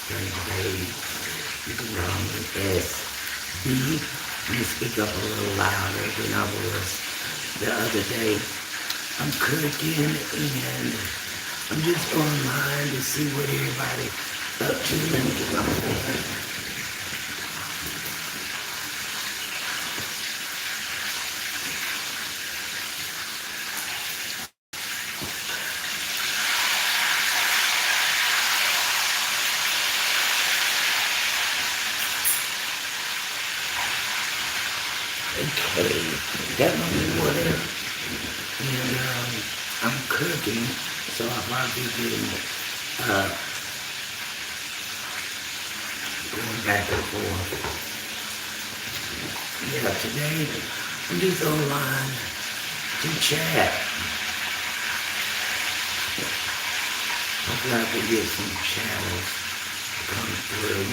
during the day. You can call me SB. You speak up a little louder than I was the other day. I'm cooking and I'm just online to see what everybody up to. Let me get my phone. Okay, got my water, and I'm cooking, so I'll probably be getting, going back and forth. Yeah, today, I'm just online to chat. Hopefully I can get some channels to come through.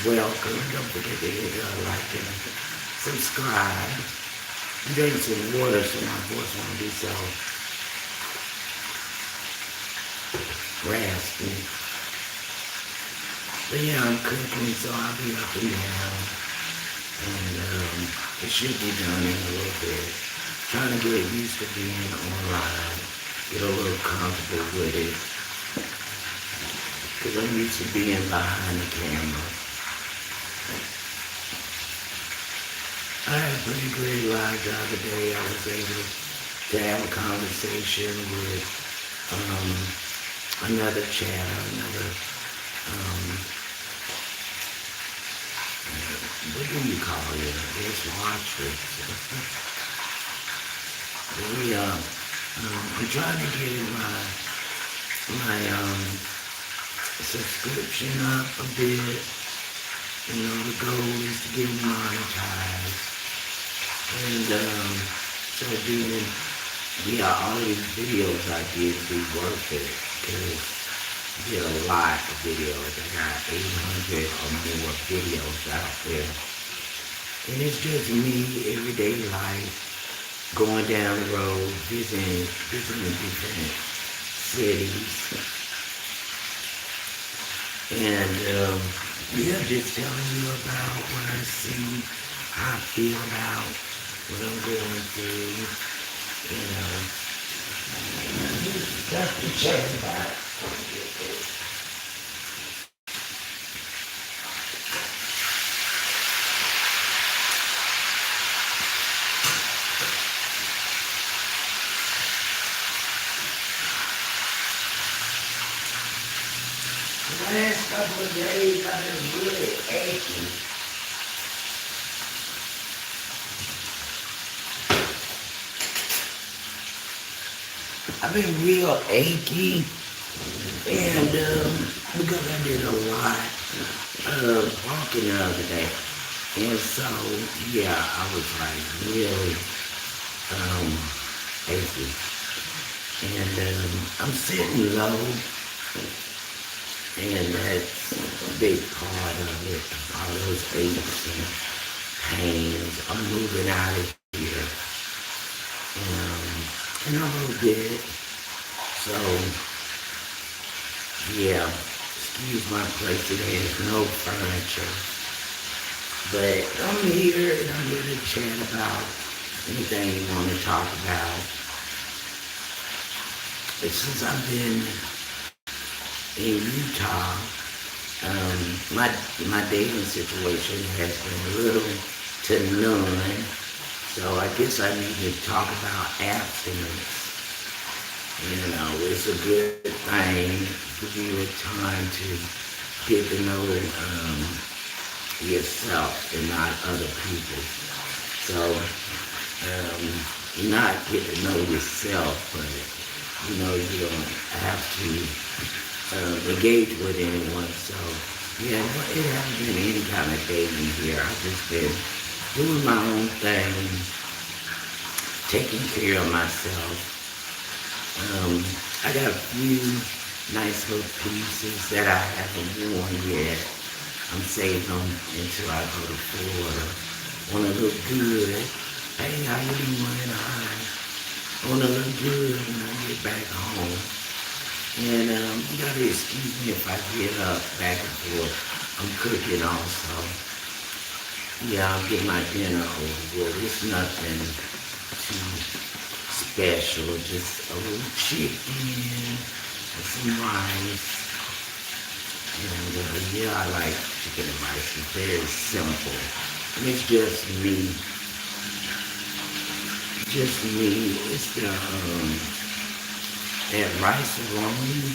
Welcome. Don't forget to hit like and subscribe. I'm drinking some water so my voice won't be so raspy. But yeah, I'm cooking, so I'll be up and down. And it should be done in a little bit. Trying to get used to being online. Get a little comfortable with it. Because I'm used to being behind the camera. I had a pretty great live the other day. I was able to have a conversation with another channel, what do you call it? It's watchers. I'm trying to get my subscription up a bit. You know, the goal is to get monetized. And so then, yeah, all these videos I did be worth it. Because I did a lot of videos. I got 800 or more videos out there. And it's just me, everyday life, going down the road, visiting different cities. And yeah, just telling you about what I see, how I feel about what I'm going through, you know. Got to chat about it. The last couple of days I've been really achy. I've been real achy, and because I did a lot of walking the other day, and so yeah, I was like really achy, and I'm sitting low. And that's a big part of it. All those aches and pains. I'm moving out of here. And a little bit. So, yeah, excuse my place today. There's no furniture. But I'm here and I'm here to chat about anything you want to talk about. But since I've been in Utah, my dating situation has been little to none. So I guess I need to talk about abstinence. You know, it's a good thing to give you a time to get to know yourself and not other people. So, not get to know yourself, but you know, you don't have to engage with anyone. So yeah, it hasn't been any kind of dating here. I've just been doing my own thing, taking care of myself. I got a few nice little pieces that I haven't worn yet. I'm saving them until I go to Florida. Want to look good Hey, how you doing? Hi. I wanna look good when I get back home. And you gotta excuse me if I get up back and forth. I'm cooking also. Yeah, I'll get my dinner over with. It's nothing too special. Just a little chicken and some rice. And yeah, I like chicken and rice. It's very simple. And it's just me. It's the that rice roni.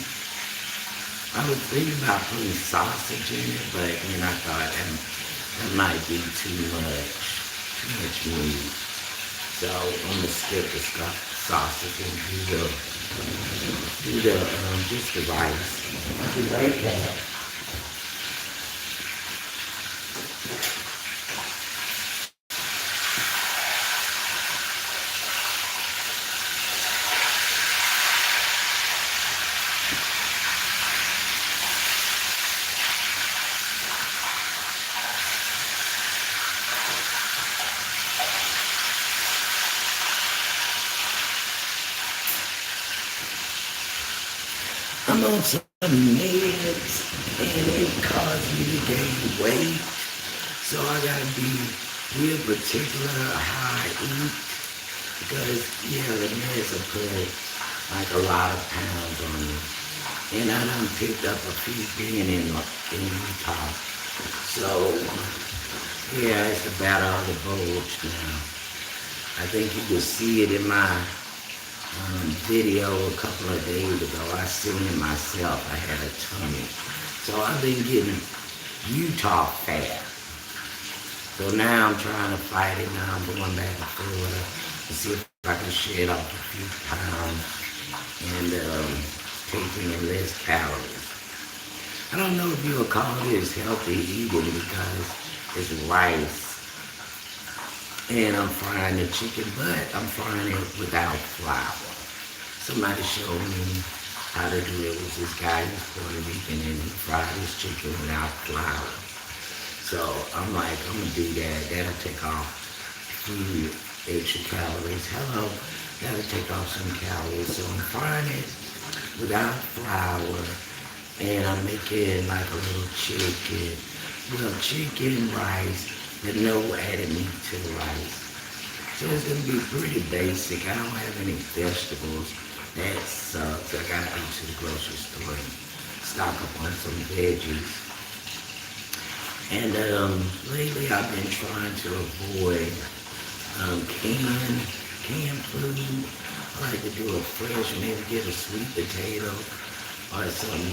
I was thinking about putting sausage in it, but then I thought that might be too much meat. So I'm gonna skip the sausage and do the just the rice. I'll be right back. I'm on some meds and it caused me to gain weight. So I gotta be real particular how I eat because yeah, the meds will put like a lot of pounds on me. And I done picked up a few being in Utah. So yeah, it's the battle of the bulge now. I think you can see it in my video a couple of days ago. I seen it myself. I had a tummy. So I've been getting Utah fat. So now I'm trying to fight it. Now I'm going back and forth to see if I can shed off a few pounds and taking in less calories. I don't know if you would call this healthy eating because it's rice and I'm frying the chicken, but I'm frying it without flour. Somebody showed me how to do it. It was this guy who's Puerto Rican and he fried his chicken without flour. So I'm like, I'm gonna do that. That'll take off a few extra calories. Hello, that'll take off some calories. So I'm frying it without flour and I'm making like a little chicken. Well, chicken, rice, with no added meat to the rice. So it's gonna be pretty basic. I don't have any vegetables. That sucks. I gotta go to the grocery store and stock up on some veggies. And lately I've been trying to avoid canned food. I like to do a fresh, maybe get a sweet potato or some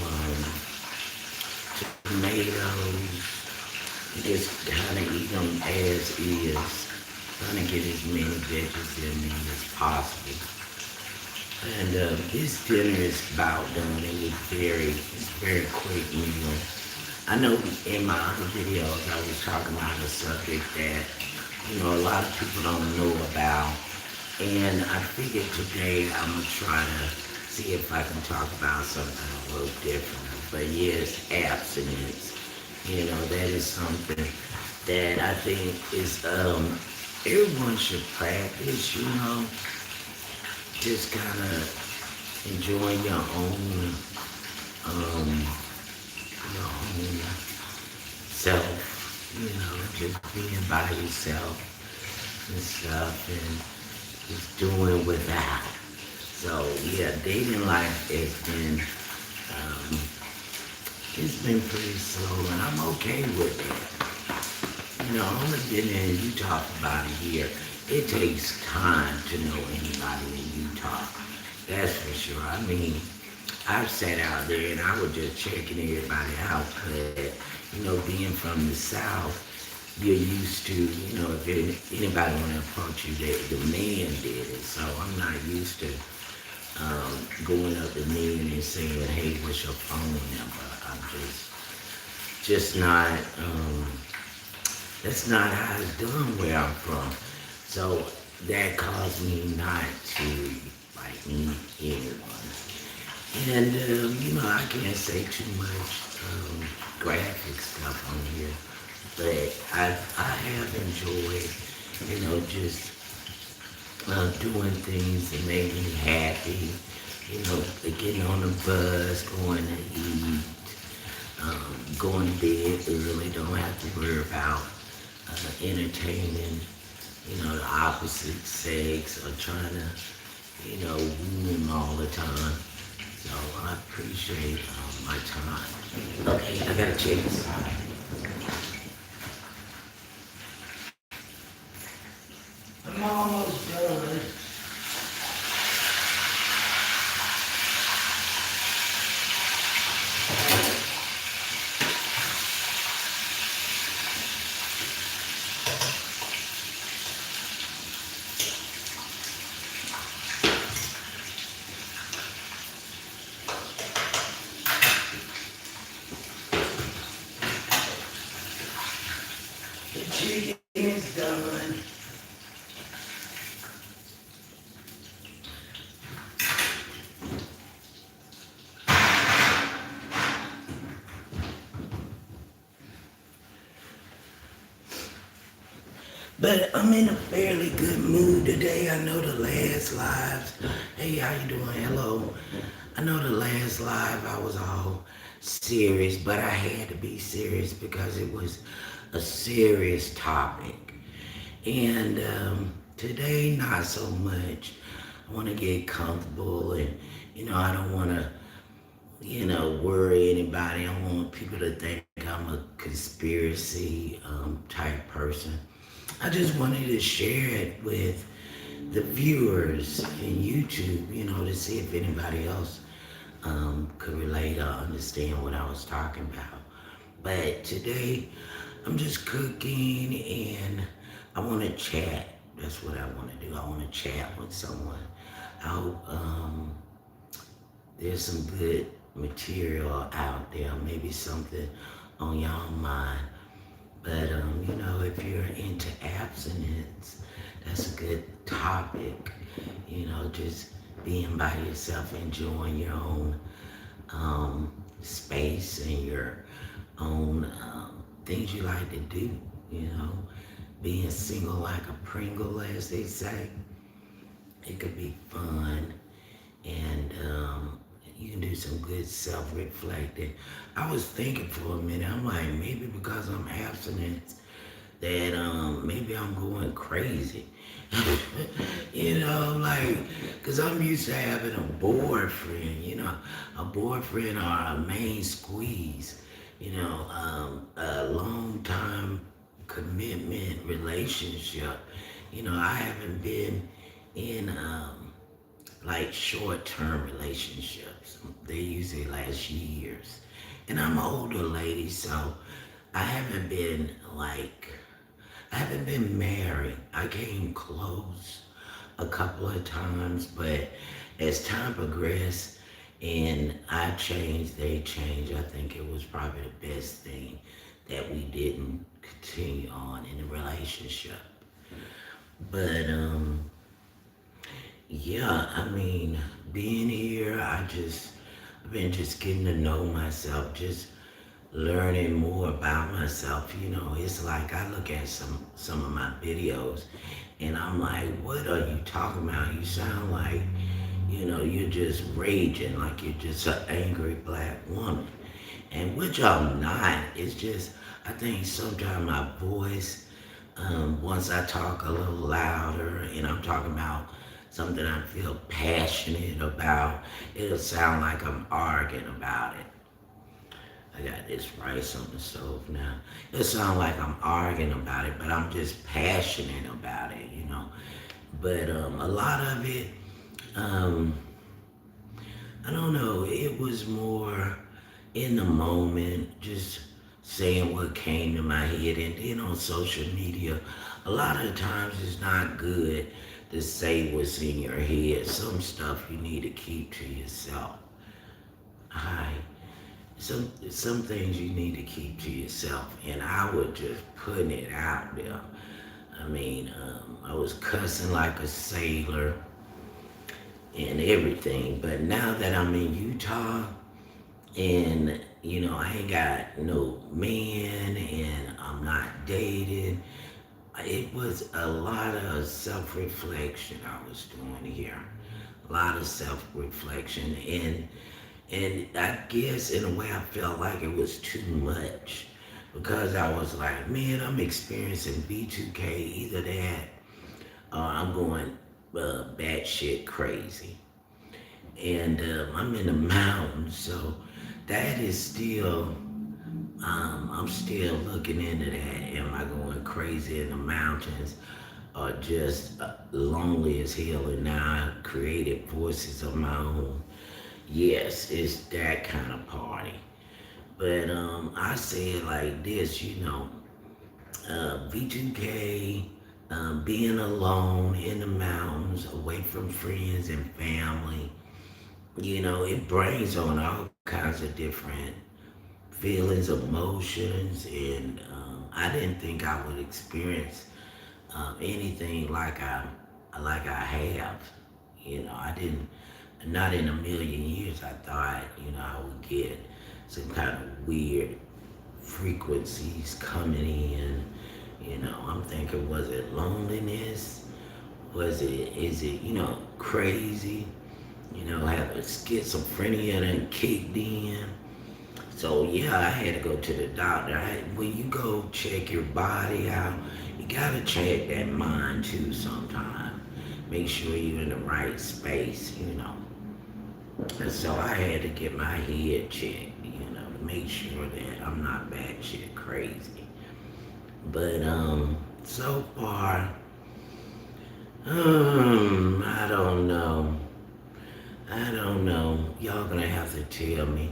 tomatoes. Just kind of eat them as is. Trying to get as many veggies in me as possible. And this dinner is about done. It's very quick meal. I know in my other videos I was talking about a subject that, a lot of people don't know about. And I figured today I'm going to try to see if I can talk about something a little different. But yes, abstinence. That is something that I think is everyone should practice, just kind of enjoying your own self, just being by yourself and stuff and just doing without. So yeah, dating life has been it's been pretty slow and I'm okay with it. I've only been in Utah for about a year. It takes time to know anybody in Utah. That's for sure. I mean, I've sat out there and I was just checking everybody out. But, being from the South, you're used to, if anybody want to approach you, the man did it. So I'm not used to going up to men and saying, hey, what's your phone number? I'm just not, that's not how it's done where I'm from. So that caused me not to meet anyone. And, I can't say too much graphic stuff on here, but I have enjoyed, just doing things that make me happy. Getting on the bus, going to eat, going to bed early. Don't have to worry about entertaining, the opposite sex or trying to, woo them all the time. So I appreciate my time. Okay, I gotta check this out. I'm almost done. The chicken is done. But I'm in a fairly good mood today. I know the last lives. Hey, how you doing? Hello. I know the last live I was all serious, but I had to be serious because it was a serious topic. And today, not so much. I want to get comfortable and, I don't want to, worry anybody. I don't want people to think I'm a conspiracy type person. I just wanted to share it with the viewers in YouTube, to see if anybody else could relate or understand what I was talking about. But today, I'm just cooking and I want to chat. That's what I want to do. I want to chat with someone. I hope there's some good material out there, maybe something on y'all mind. But if you're into abstinence, that's a good topic. Just being by yourself, enjoying your own space and your own things you like to do. Being single like a Pringle, as they say, it could be fun, and you can do some good self-reflecting. I was thinking for a minute, I'm like, maybe because I'm abstinent, that maybe I'm going crazy. Because I'm used to having a boyfriend, a boyfriend or a main squeeze, a long time commitment relationship. I haven't been in like short-term relationships. They usually last years. And I'm an older lady, so I haven't been married. I came close a couple of times, but as time progressed and I changed, they changed. I think it was probably the best thing that we didn't continue on in a relationship. But yeah, I mean, being here, I've been just getting to know myself, just learning more about myself. It's like I look at some of my videos and I'm like, what are you talking about? You sound like, you're just raging, like you're just an angry black woman. And which I'm not. It's just, I think sometimes my voice, once I talk a little louder and I'm talking about something I feel passionate about, it'll sound like I'm arguing about it. I got this rice on the stove now. It'll sound like I'm arguing about it, but I'm just passionate about it. But a lot of it, I don't know, it was more in the moment, just saying what came to my head. And then on social media, a lot of times it's not good to say what's in your head. Some stuff you need to keep to yourself. Hi. Some things you need to keep to yourself. And I was just putting it out there. I mean, I was cussing like a sailor and everything. But now that I'm in Utah and, I ain't got no man and I'm not dating, it was a lot of self-reflection I was doing here. A lot of self-reflection, and I guess in a way I felt like it was too much because I was like, man, I'm experiencing B2K, either that or I'm going batshit crazy. And I'm in the mountains, so that is still, I'm still looking into that. Am I going crazy in the mountains or just lonely as hell and now I created voices of my own? Yes, it's that kind of party. But I say it like this, V2K, being alone in the mountains, away from friends and family, it brings on all kinds of different feelings, emotions, and I didn't think I would experience anything like I have. I didn't. Not in a million years. I thought I would get some kind of weird frequencies coming in. I'm thinking, was it loneliness? Is it crazy? Have a schizophrenia and kicked in. So yeah, I had to go to the doctor. When you go check your body out, you gotta check that mind too sometime. Make sure you're in the right space. And so I had to get my head checked, to make sure that I'm not batshit crazy. But so far, I don't know. I don't know. Y'all gonna have to tell me.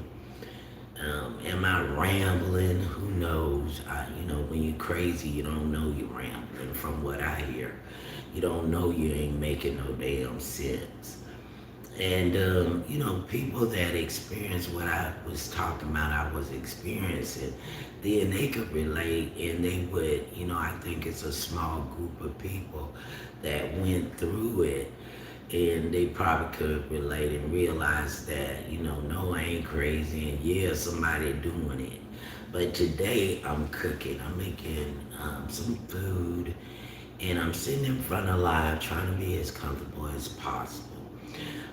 Am I rambling? Who knows? When you're crazy, you don't know you're rambling. From what I hear, you don't know you ain't making no damn sense. And people that experience what I was talking about, I was experiencing, then they could relate, and they would. I think it's a small group of people that went through it, and they probably could relate and realize that no, I ain't crazy, and yeah, somebody doing it. But today I'm cooking. I'm making some food, and I'm sitting in front of live, trying to be as comfortable as possible.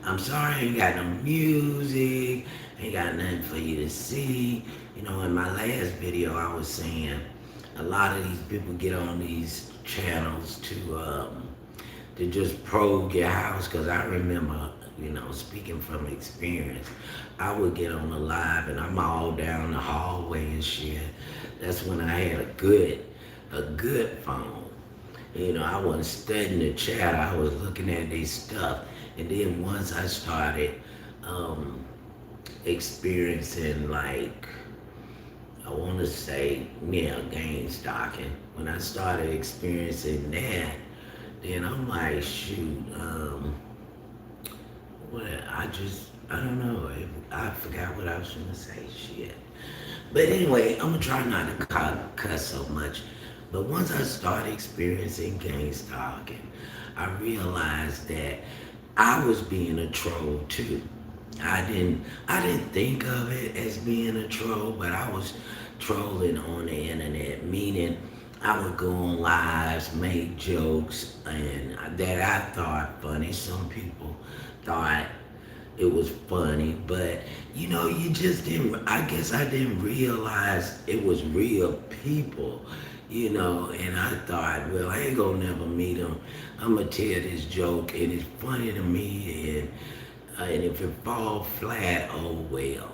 I'm sorry I ain't got no music, ain't got nothing for you to see. In my last video I was saying a lot of these people get on these channels to just probe your house, because I remember, speaking from experience, I would get on the live and I'm all down the hallway and shit. That's when I had a good phone. I wasn't studying the chat, I was looking at their stuff. And then once I started experiencing, like, I want to say, yeah, game stocking. When I started experiencing that, then I'm like, shoot, I don't know. I forgot what I was going to say, shit. But anyway, I'm going to try not to cuss so much. But once I started experiencing game stalking, I realized that I was being a troll too. I didn't think of it as being a troll, but I was trolling on the internet, meaning I would go on lives, make jokes, and that I thought funny. Some people thought it was funny, but you just didn't. I guess I didn't realize it was real people. And I thought, well, I ain't gonna never meet them. I'm gonna tell this joke, and it's funny to me, and if it fall flat, oh well.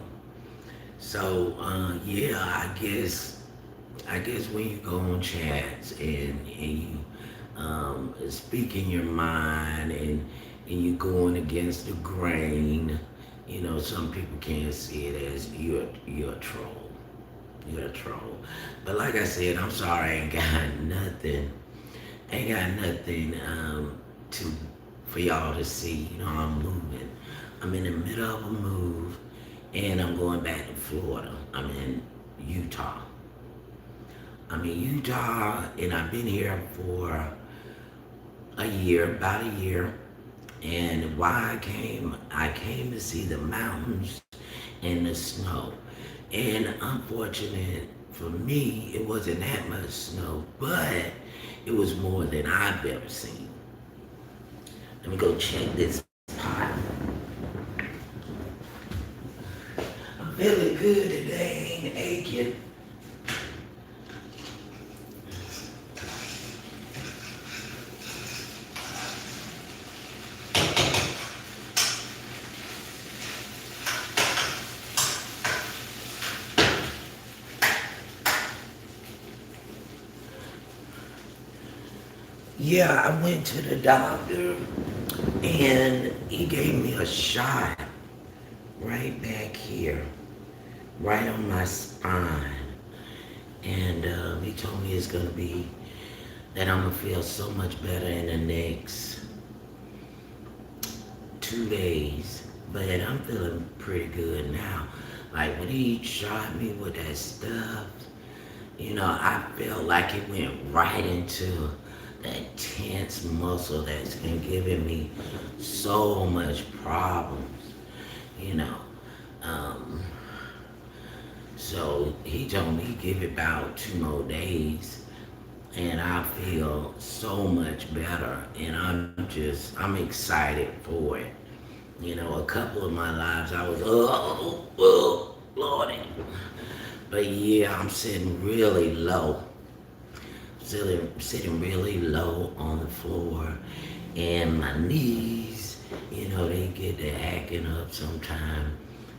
So yeah, I guess when you go on chats and you speak in your mind and you going against the grain, some people can't see it as you're a troll. You're a troll. But like I said, I'm sorry I ain't got nothing. Ain't got nothing to for y'all to see. I'm moving. I'm in the middle of a move, and I'm going back to Florida. I'm in Utah. And I've been here for a year, about a year. And why I came to see the mountains and the snow. And unfortunate for me, it wasn't that much snow, but It was more than I've ever seen. Let me go check this pot. I'm feeling good today, ain't aching. Yeah, I went to the doctor and he gave me a shot right back here, right on my spine. And he told me it's gonna be, that I'm gonna feel so much better in the next 2 days. But I'm feeling pretty good now. Like when he shot me with that stuff, I felt like it went right into that tense muscle that's been giving me so much problems, you know. Um, so he told me give it about 2 more days and I feel so much better and I'm excited for it. A couple of my lives I was, oh, Lordy. But yeah, I'm sitting really low. Sitting really low on the floor. And my knees, they get to acting up sometime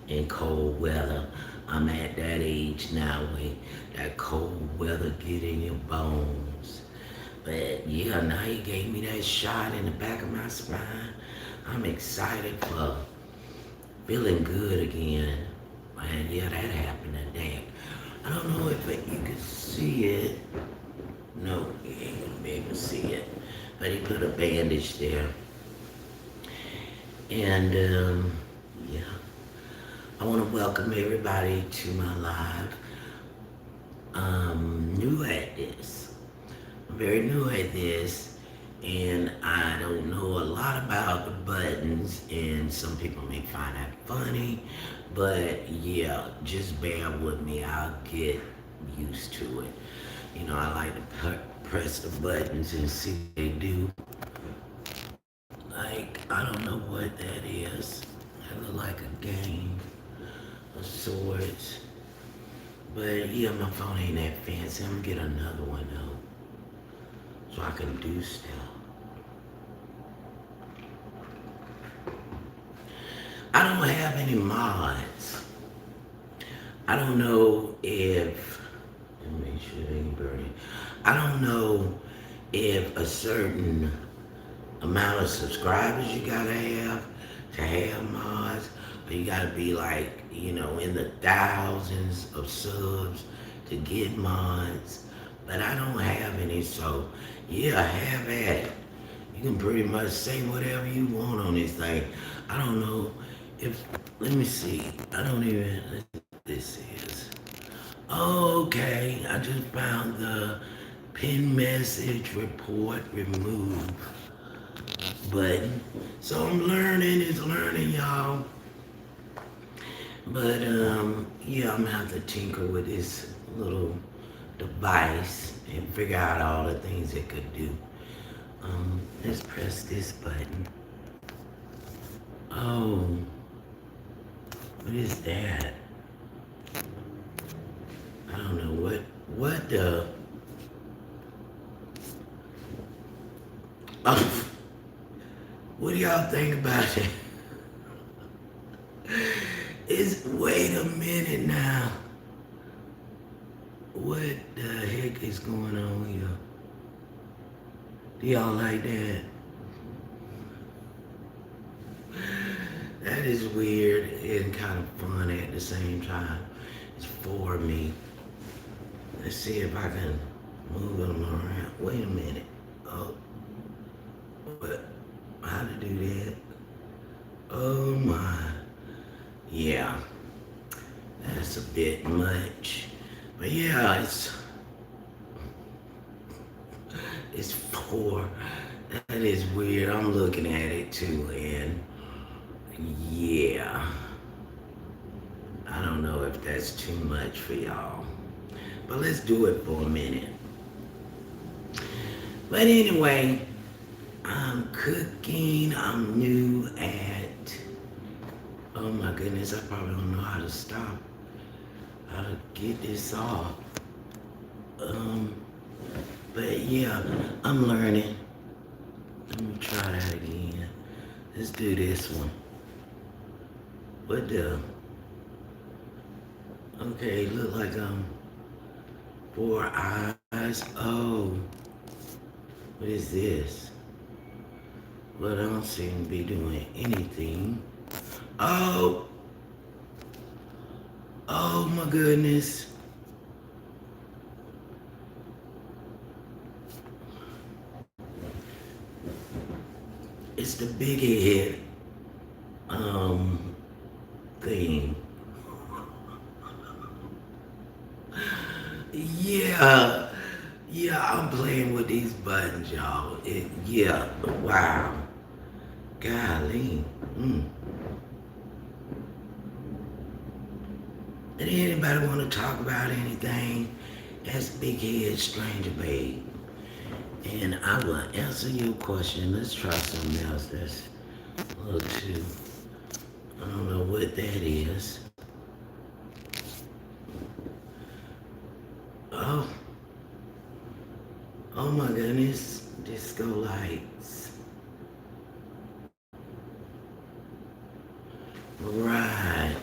in cold weather. I'm at that age now where that cold weather get in your bones. But yeah, now he gave me that shot in the back of my spine. I'm excited for feeling good again. And yeah, that happened today. I don't know if you can see it. No, you ain't gonna be able to see it. But he put a bandage there. And yeah, I want to welcome everybody to my live. I'm new at this. I'm very new at this. And I don't know a lot about the buttons, and some people may find that funny, but yeah, just bear with me. I'll get used to it. I like to press the buttons and see what they do. Like, I don't know what that is. That look like a game of sorts. But yeah, my phone ain't that fancy. I'm gonna get another one though, so I can do stuff. I don't have any mods. I don't know if, let me make sure they ain't burning. I don't know if a certain amount of subscribers you gotta have to have mods, or you gotta be like, in the thousands of subs to get mods. But I don't have any, so yeah, have at it. You can pretty much say whatever you want on this thing. I don't know if, let me see. I don't even, this is. Okay, I just found the pin message report remove button. So I'm learning, it's learning, y'all. But yeah, I'm gonna have to tinker with this little device and figure out all the things it could do. Let's press this button. Oh, what is that? I don't know what the, oh, what do y'all think about it? Wait a minute now. What the heck is going on here? Do y'all like that? That is weird and kind of fun at the same time. It's for me. Let's see if I can move them around. Wait a minute. Oh, what? How to do that? Oh my. Yeah, that's a bit much. But yeah, it's 4. That is weird. I'm looking at it too, and yeah, I don't know if that's too much for y'all, but let's do it for a minute. But anyway, I'm cooking. I'm new at, oh my goodness, I probably don't know how to stop, how to get this off. Um, but yeah, I'm learning. Let me try that again. Let's do this one. What the? Okay, look like four eyes. Oh, what is this? Well, I don't seem to be doing anything. Oh, oh my goodness. It's the big head thing. Yeah, yeah, I'm playing with these buttons, y'all. Yeah, wow. Golly. Mm. Did anybody want to talk about anything? That's Big Head Stranger Babe. And I will answer your question. Let's try something else that's a little too, I don't know what that is. Oh, oh my goodness, disco lights. Right.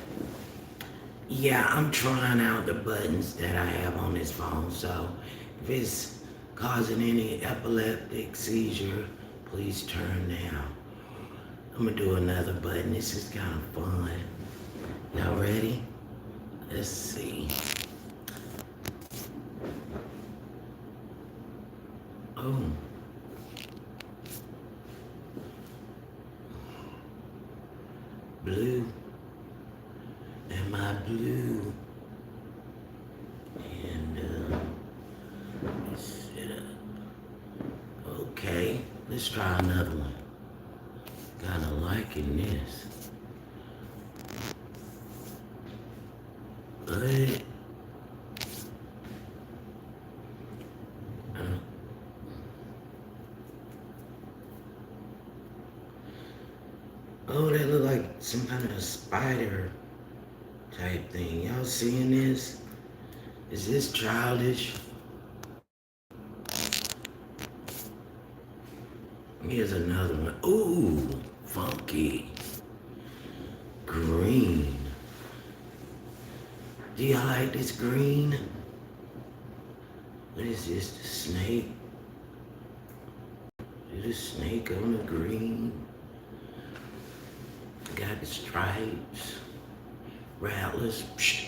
Yeah, I'm trying out the buttons that I have on this phone, so if it's causing any epileptic seizure, please turn down. I'm gonna do another button. This is kind of fun. Y'all ready? Let's see. Oh. Blue. Am I blue? And, let's set up. Okay, let's try another one. Kinda liking this. But, oh, that look like some kind of spider type thing. Y'all seeing this? Is this childish? Here's another one. Ooh, funky. Green. Do y'all like this green? What is this, the snake? Is the snake on the green? Got the stripes. Rattlers. Psh.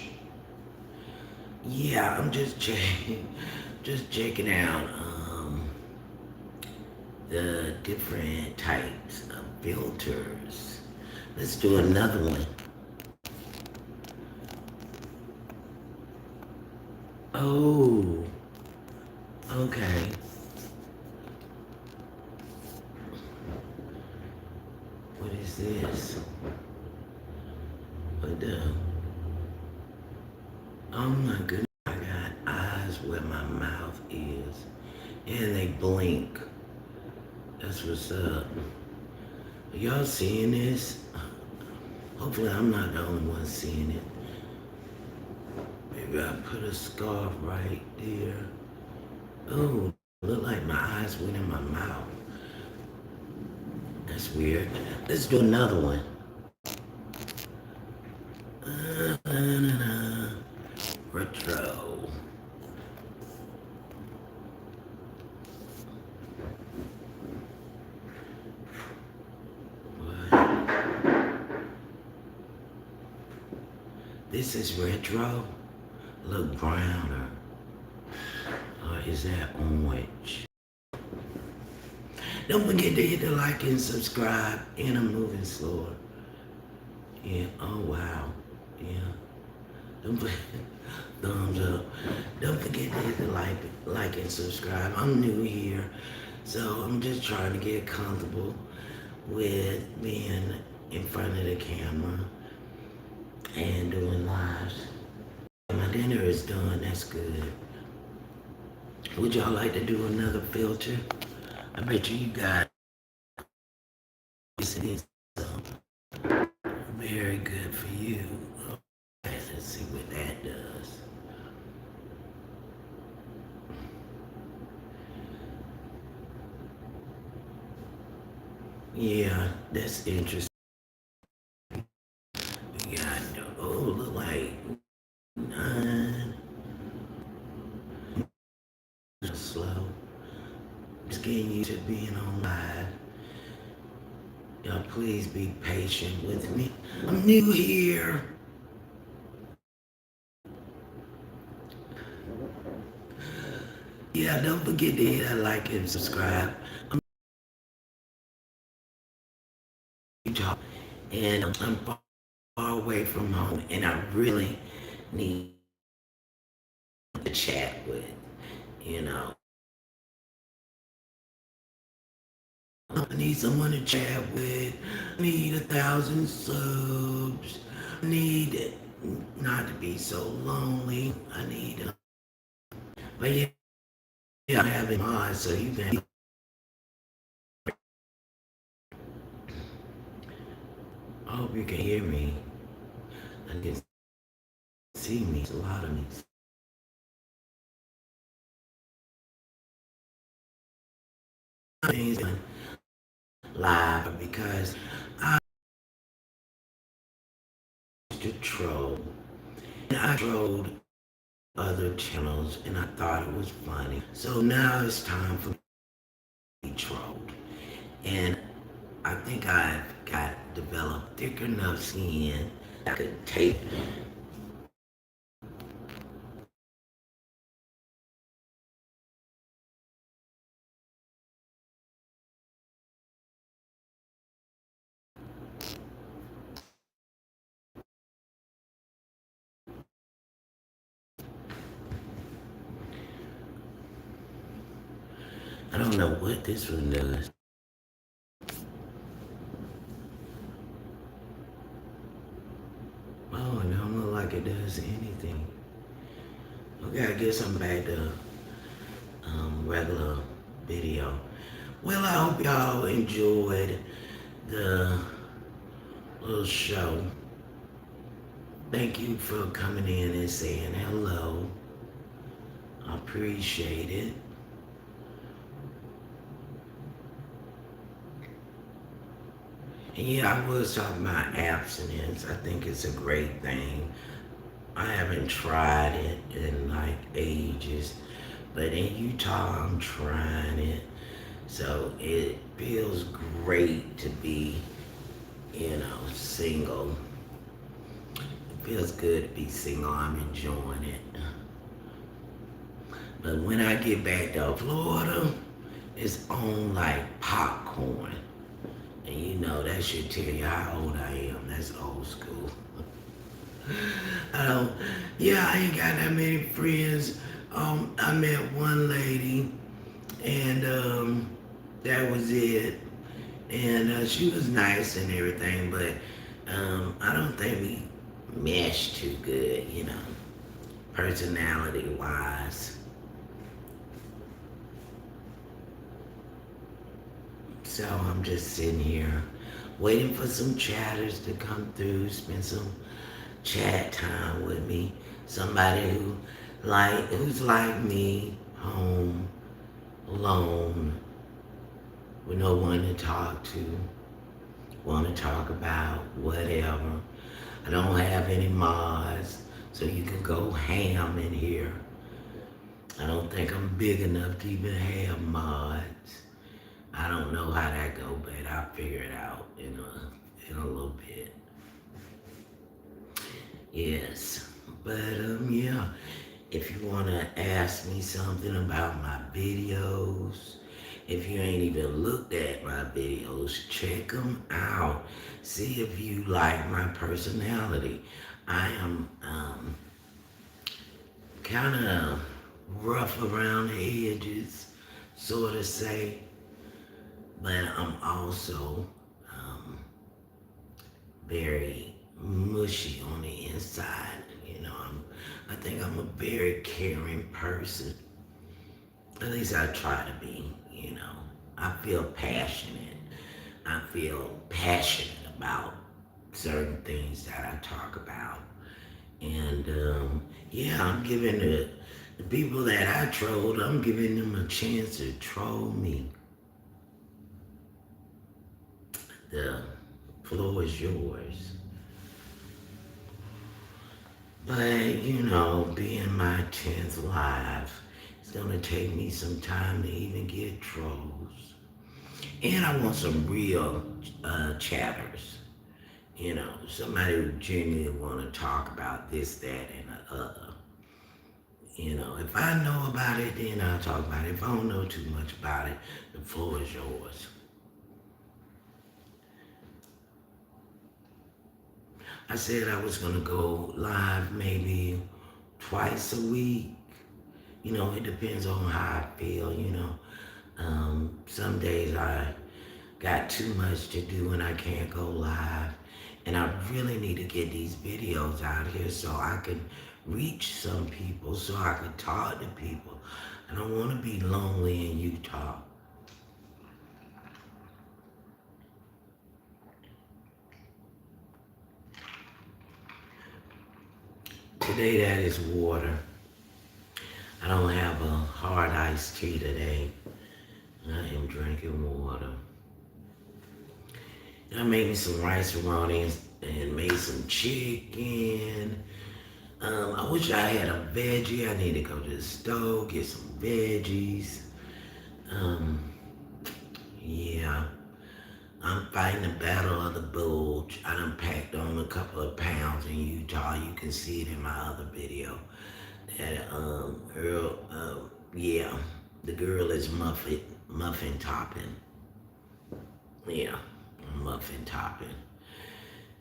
Yeah, I'm just checking out the different types of filters. Let's do another one. Oh, okay. What is this? What the? Oh my goodness, I got eyes where my mouth is. And they blink. That's what's up. Are y'all seeing this? Hopefully I'm not the only one seeing it. Maybe I put a scarf right there. Oh, look like my eyes went in my mouth. That's weird. Let's do another one. Retro. This is retro. Look browner. Or is that orange? Don't forget to hit the like and subscribe. And I'm moving slower. Yeah. Oh wow. Yeah. Don't forget, thumbs up. Don't forget to hit the like and subscribe. I'm new here, so I'm just trying to get comfortable with being in front of the camera and doing lives. My dinner is done. That's good. Would y'all like to do another filter? I bet you got this is very good for you. Okay, let's see what that does. Yeah, that's interesting. We got look like 9. Slow. Just getting used to being on live. Y'all please be patient with me. I'm new here. Yeah, don't forget to hit that like and subscribe. I'm and I'm far away from home, and I really need to chat with. You know, I need someone to chat with. I need 1,000 subs. I need not to be so lonely. I need, but yeah, I'm having mods so you can. I hope you can hear me. I can see me. It's a lot of me. Things live because I used to troll. And I trolled other channels and I thought it was funny. So now it's time for me to be trolled. And I think I've got developed thick enough skin I could take. I don't know what this one does. Oh, it don't look like it does anything. Okay, I guess I'm back to regular video. Well, I hope y'all enjoyed the little show. Thank you for coming in and saying hello. I appreciate it. And yeah, I was talking about abstinence. I think it's a great thing. I haven't tried it in like ages, but in Utah, I'm trying it. So it feels great to be, single. It feels good to be single. I'm enjoying it. But when I get back to Florida, it's on like popcorn. And that should tell you how old I am. That's old school. I don't, yeah, I ain't got that many friends. I met one lady, and that was it. And she was nice and everything, but I don't think we meshed too good, personality wise. So I'm just sitting here waiting for some chatters to come through, spend some chat time with me. Somebody who's like me, home, alone, with no one to talk to, want to talk about whatever. I don't have any mods, so you can go ham in here. I don't think I'm big enough to even have mods. I don't know how that go, but I'll figure it out in a little bit. Yes, but yeah. If you wanna ask me something about my videos, if you ain't even looked at my videos, check them out. See if you like my personality. I am kind of rough around the edges, sort of say, but I'm also very mushy on the inside. I think I'm a very caring person. At least I try to be. I feel passionate. I feel passionate about certain things that I talk about. And yeah, I'm giving the people that I trolled, I'm giving them a chance to troll me. The floor is yours. But, being my 10th live, it's gonna take me some time to even get trolls. And I want some real chatters. Somebody who genuinely want to talk about this, that, and the other. If I know about it, then I'll talk about it. If I don't know too much about it, the floor is yours. I said I was gonna go live maybe twice a week. It depends on how I feel. Some days I got too much to do and I can't go live. And I really need to get these videos out here so I can reach some people, so I can talk to people. I don't want to be lonely in Utah. Today that is water. I don't have a hard iced tea today. I am drinking water. I made me some rice and made some chicken. I wish I had a veggie. I need to go to the stove, get some veggies. Um, yeah. I'm fighting the battle of the bulge. I done packed on a couple of pounds in Utah. You can see it in my other video. That girl, yeah, the girl is muffin topping. Yeah, muffin topping.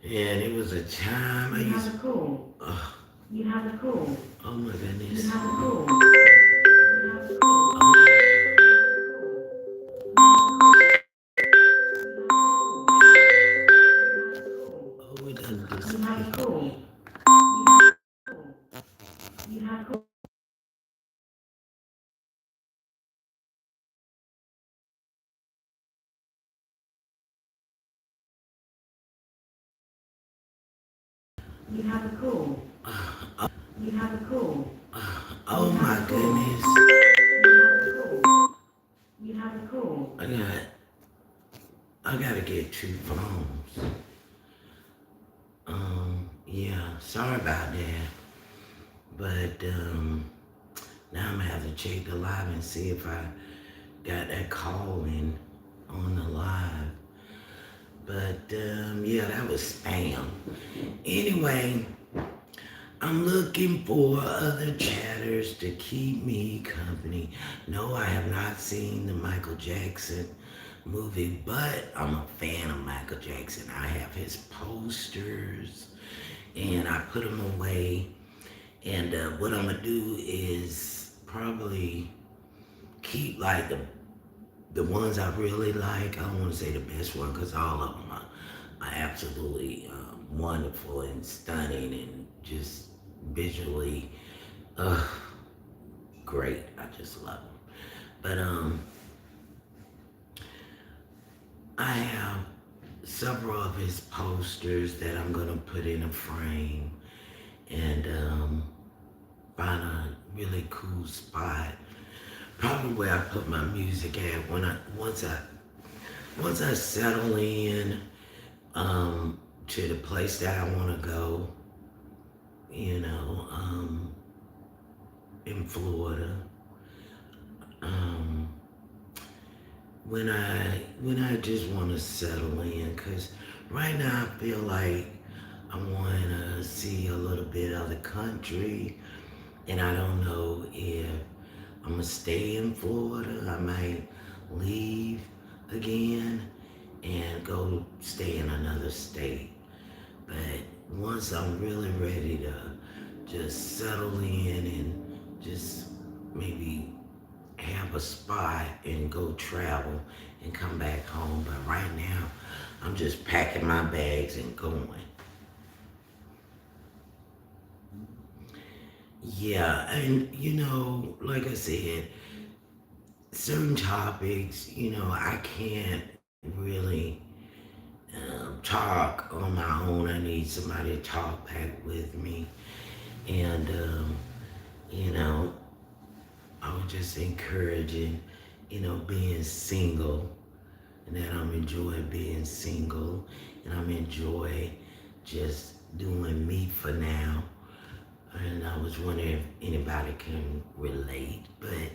And it was a time I used. Have a call. You have a call. Oh my goodness. You have a call. You have a call. Oh, we done this. You have a call. You have a call. You have a call. You have a call. Oh my goodness. You have a call. I gotta get 2 phones. Yeah, sorry about that. But now I'm gonna have to check the live and see if I got that call in on the live. But yeah, that was spam. Anyway, I'm looking for other chatters to keep me company. No, I have not seen the Michael Jackson movie, but I'm a fan of Michael Jackson. I have his posters and I put them away. And what I'm gonna do is probably keep like the ones I really like. I don't want to say the best one because all of them are absolutely wonderful and stunning and just visually uh, great. I just love them. But I have several of his posters that I'm gonna put in a frame and find a really cool spot. Probably where I put my music at once I settle in to the place that I want to go. You know, in Florida. Um, when I just want to settle in, cause right now I feel like I want to see a little bit of the country, and I don't know if I'm gonna stay in Florida. I might leave again and go stay in another state. But once I'm really ready to just settle in and just maybe have a spot and go travel and come back home. But right now, I'm just packing my bags and going. Yeah, and like I said, certain topics, I can't really talk on my own. I need somebody to talk back with me. And, you know, I was just encouraging, being single, and that I'm enjoying being single, and I'm enjoy just doing me for now. And I was wondering if anybody can relate. But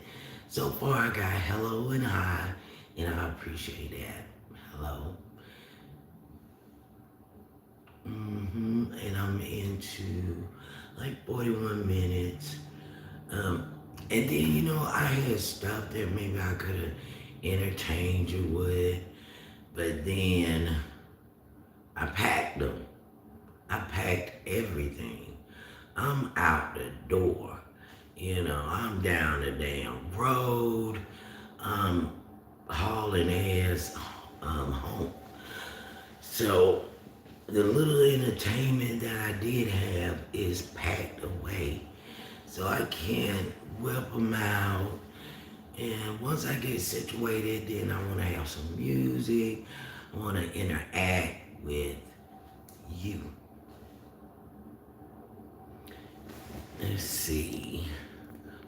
so far, I got hello and hi, and I appreciate that. Hello. And I'm into like 41 minutes. And then, I had stuff that maybe I could have entertained you with, but then I packed them. I packed everything. I'm out the door. I'm down the damn road. I'm hauling ass home. So the little entertainment that I did have is packed away. So I can whip them out. And once I get situated, then I want to have some music. I want to interact with you. Let's see.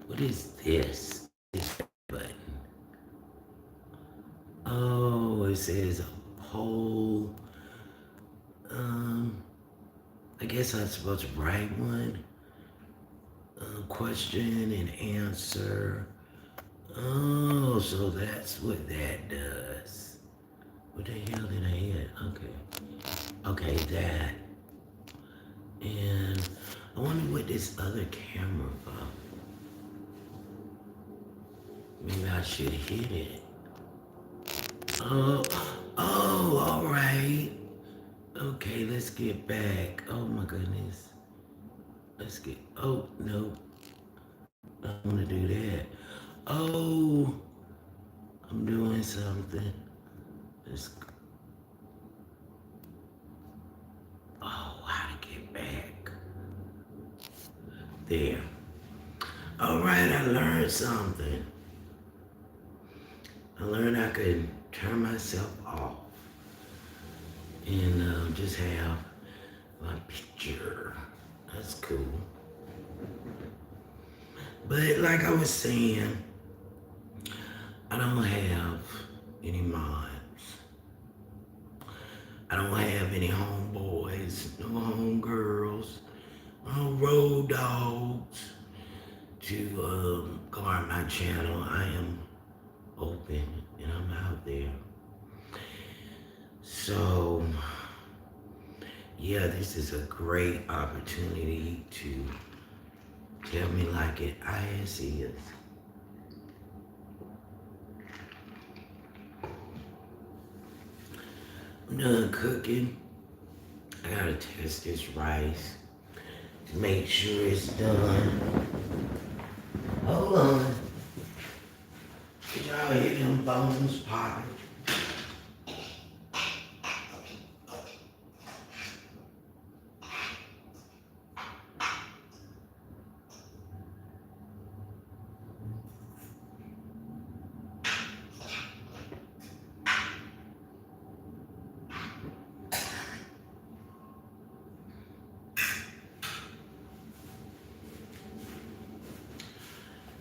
What is this? This button. Oh, it says a poll. I guess I'm supposed to write one. Question and answer. Oh, so that's what that does. What the hell did I hit? Okay, that. And I wonder what this other camera about. Maybe I should hit it. Oh, all right. Okay, let's get back. Oh my goodness. Oh, no. I don't want to do that. Oh, I'm doing something. Let's, how to get back. There. All right, I learned something. I learned I could turn myself off and just have my picture. That's cool. But like I was saying, I don't have any mods. I don't have any homeboys, no homegirls, no road dogs to guard my channel. I am open and I'm out there. So, yeah, this is a great opportunity to tell me like it is. I'm done cooking. I gotta test this rice to make sure it's done. Hold on. Did y'all hear them bones popping?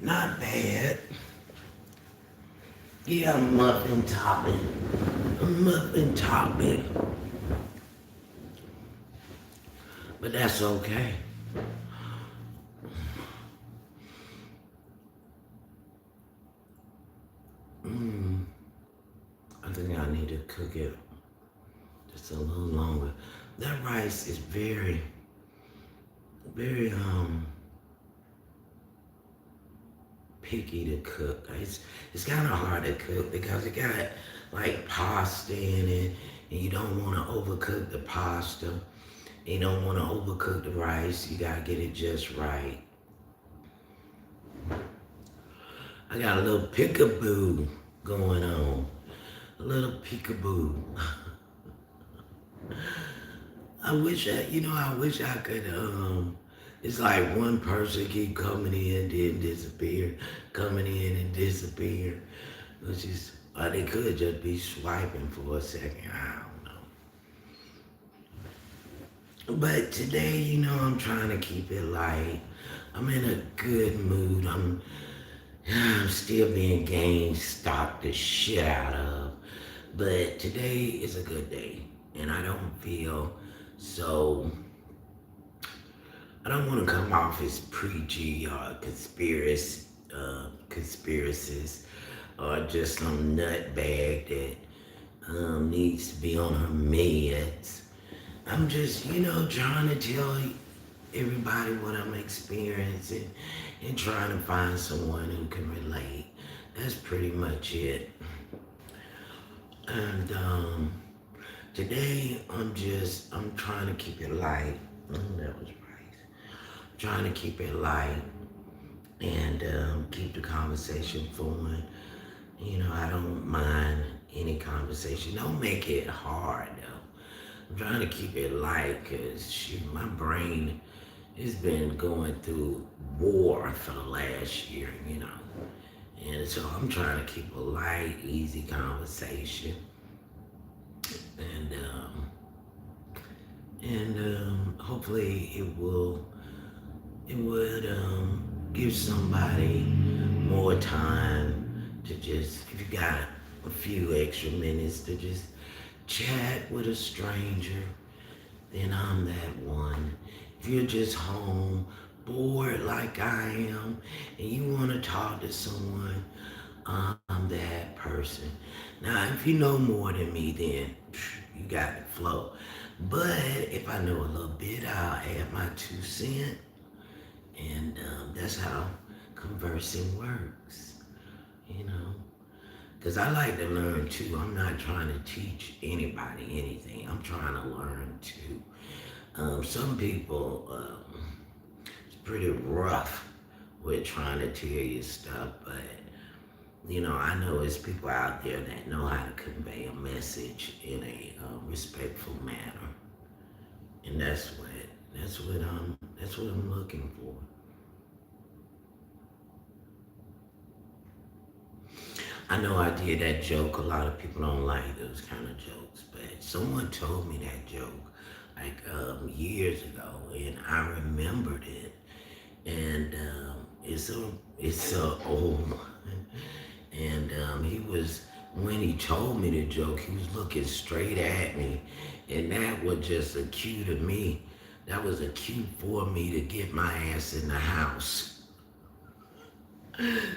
Not bad. Yeah, muffin topping. Muffin topping. But that's okay. I think I need to cook it just a little longer. That rice is very, very picky to cook. It's kind of hard to cook because it got like pasta in it, and you don't want to overcook the pasta. You don't want to overcook the rice. You gotta get it just right. I got a little peekaboo going on. A little peekaboo. I wish I could It's like one person keep coming in, then disappear, coming in and disappear. Which is, or they could just be swiping for a second. I don't know. But today, I'm trying to keep it light. I'm in a good mood. I'm still being game stopped the shit out of. But today is a good day. And so I don't want to come off as preachy or conspiracies or just some nutbag that needs to be on her meds. I'm just, trying to tell everybody what I'm experiencing and trying to find someone who can relate. That's pretty much it. And today I'm trying to keep it light. That was right. Trying to keep it light and keep the conversation flowing. I don't mind any conversation. Don't make it hard though. I'm trying to keep it light because my brain has been going through war for the last year. And so I'm trying to keep a light, easy conversation. And hopefully it would give somebody more time to just, if you got a few extra minutes to just chat with a stranger, then I'm that one. If you're just home, bored like I am, and you want to talk to someone, I'm that person. Now, if you know more than me, then you got the flow. But if I know a little bit, I'll add my 2 cents. And that's how conversing works, you know. Because I like to learn too. I'm not trying to teach anybody anything. I'm trying to learn too. Some people, it's pretty rough with trying to tell you stuff, but I know there's people out there that know how to convey a message in a respectful manner, and that's what I'm looking for. I know I did that joke. A lot of people don't like those kind of jokes, but someone told me that joke like years ago, and I remembered it. And it's a old one. And he was when he told me the joke, he was looking straight at me, and that was just a cue to me. That was a cue for me to get my ass in the house.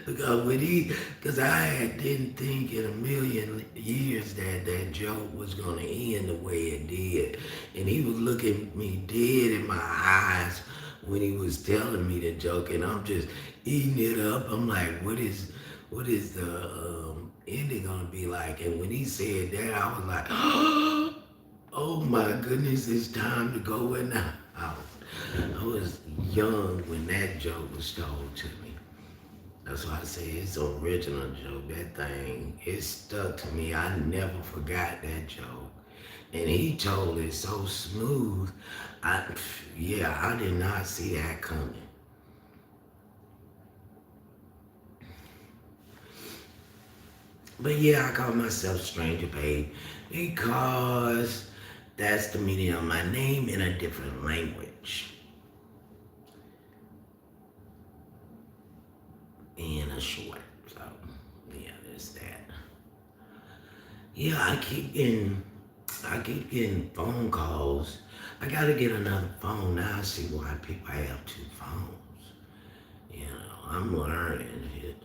Because I didn't think in a million years that that joke was gonna end the way it did, and he was looking me dead in my eyes when he was telling me the joke, and I'm just eating it up. I'm like, what is the ending gonna be like? And when he said that, I was like, oh my goodness, it's time to go in the house. I was young when that joke was told to me. That's why I say it's an original joke. That thing, it stuck to me. I never forgot that joke. And he told it so smooth. I did not see that coming. But yeah, I call myself Stranger Babe because that's the meaning of my name in a different language. In a short. So yeah, there's that. Yeah, I keep getting phone calls. I gotta get another phone now. I see why people have 2 phones. I'm learning it.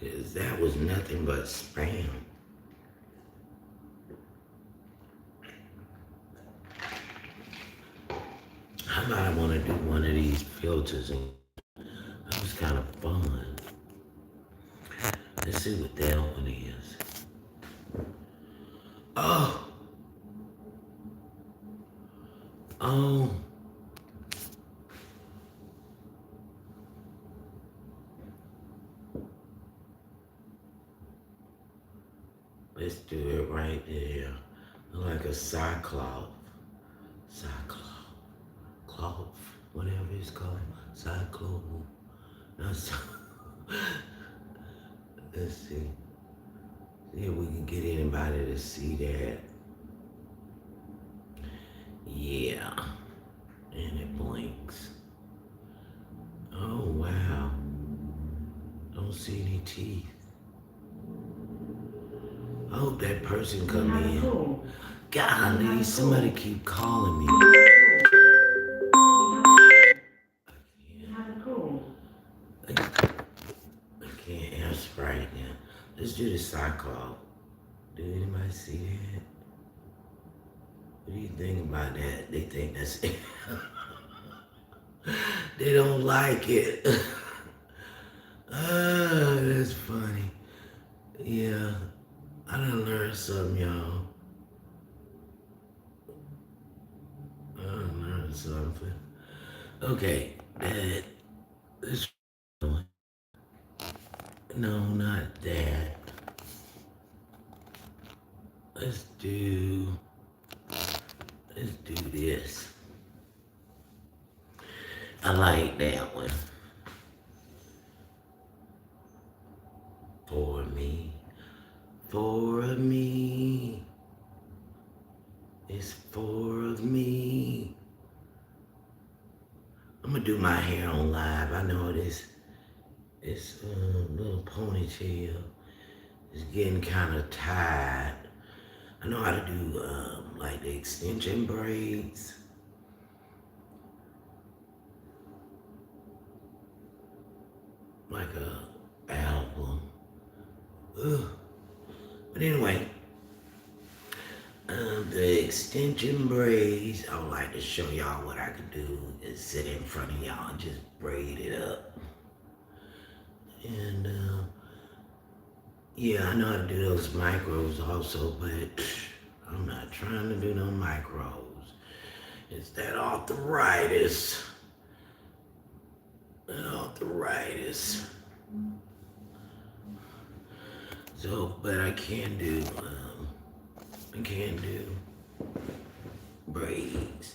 Cause that was nothing but spam. How about I wanna do one of these filters and that was kind of fun. Let's see what that one is. Oh, oh, let's do it right there. Like a cyclops. Cyclops. Cloth. whatever it's called, cyclone. Not so. Let's see. See if we can get anybody to see that. Yeah. And it blinks. Oh wow. Don't see any teeth. I hope that person come in. Golly, somebody keep calling me. I can't answer right now. Let's do the cycle. Do anybody see that? What do you think about that? They think that's it. They don't like it. That's funny. Yeah, I done learned something, y'all. I done learned something. Okay, let's. No, not that. Let's do this. I like that one. For me. For me. It's for me. I'm gonna do my hair on live. I know this little ponytail is getting kind of tied. I know how to do like the extension braids. Like a album. Ugh. But anyway, the extension braids, I would like to show y'all what I could do is sit in front of y'all and just braid it up. And yeah, I know how to do those micros also, but I'm not trying to do no micros. It's that arthritis. That arthritis. So, but I can do braids.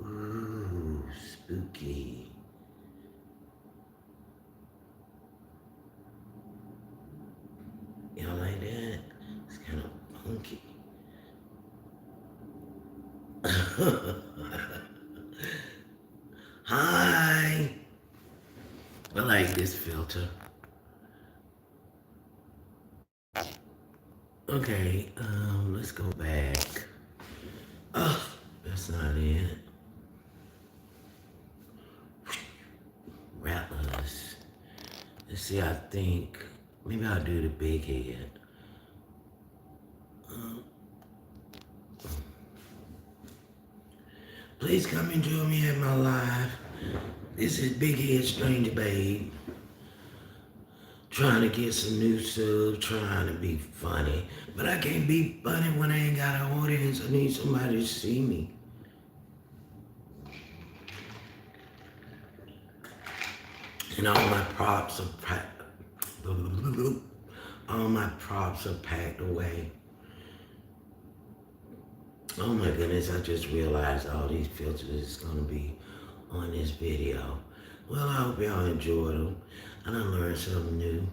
Ooh, spooky. Y'all like that? It's kind of funky. Hi. I like this filter. Okay, let's go back. Oh, that's not it. Rattlers. Let's see, I think maybe I'll do the big head. Please come and join me at my live. This is Big Head Stranger Babe. Trying to get some new subs, trying to be funny. But I can't be funny when I ain't got an audience. I need somebody to see me. And all my props are packed. All my props are packed away. Oh my goodness, I just realized all these filters is gonna be on this video. Well, I hope y'all enjoyed them. I done learned something new.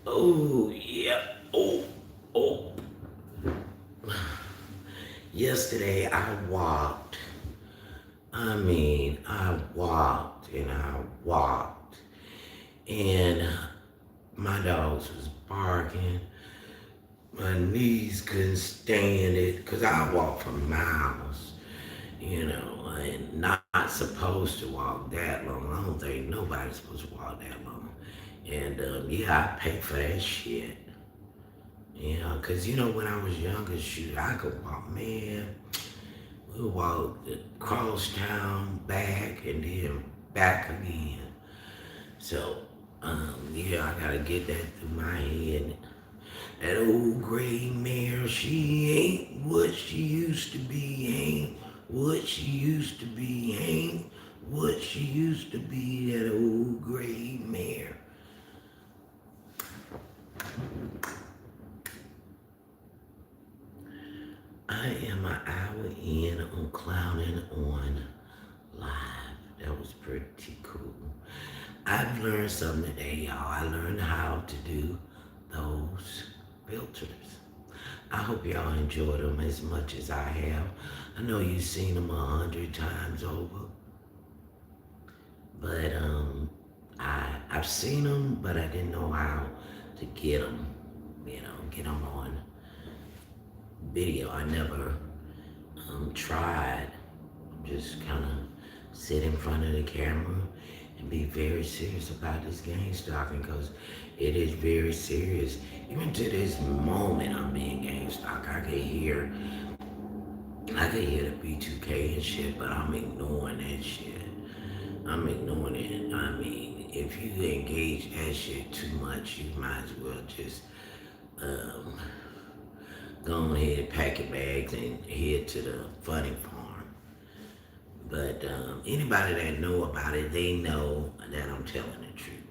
Oh, yeah. Oh. Yesterday I walked. I walked and I walked. And my dogs was barking. My knees couldn't stand it because I walked for miles, and not supposed to walk that long. I don't think nobody's supposed to walk that long. And yeah, I paid for that shit. Because when I was younger, shoot, I could walk, man. We would walk across town, back, and then back again. So, yeah, I gotta get that through my head. That old gray mare, she ain't what she used to be, ain't What she used to be ain't what she used to be, that old gray mare. I am an hour in on Clowning on Live. That was pretty cool. I've learned something today, y'all. I learned how to do those filters. I hope y'all enjoy them as much as I have. I know you've seen them 100 times over, but I've seen them, but I didn't know how to get them. Get them on video. I never tried. Just kind of sit in front of the camera and be very serious about this game stocking, because it is very serious. Even to this moment, I'm being game stock. I can hear the B2K and shit, but I'm ignoring that shit. I'm ignoring it. I mean, if you engage that shit too much, you might as well just um, go ahead and pack your bags and head to the funny farm. But anybody that know about it, they know that I'm telling the truth.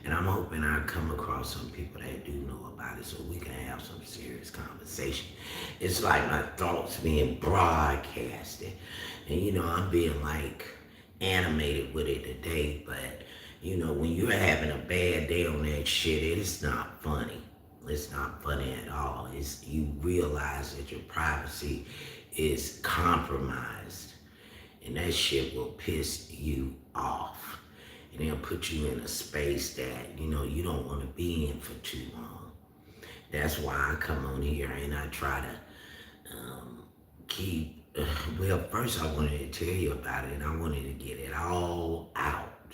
And I'm hoping I come across some people that do know about it so we can have some serious conversation. It's like my thoughts being broadcasted. And I'm being like animated with it today, but when you're having a bad day on that shit, it's not funny. It's not funny at all. You realize that your privacy is compromised, and that shit will piss you off, and it'll put you in a space that you don't want to be in for too long. That's why I come on here and I try to keep. Well, first I wanted to tell you about it, and I wanted to get it all out.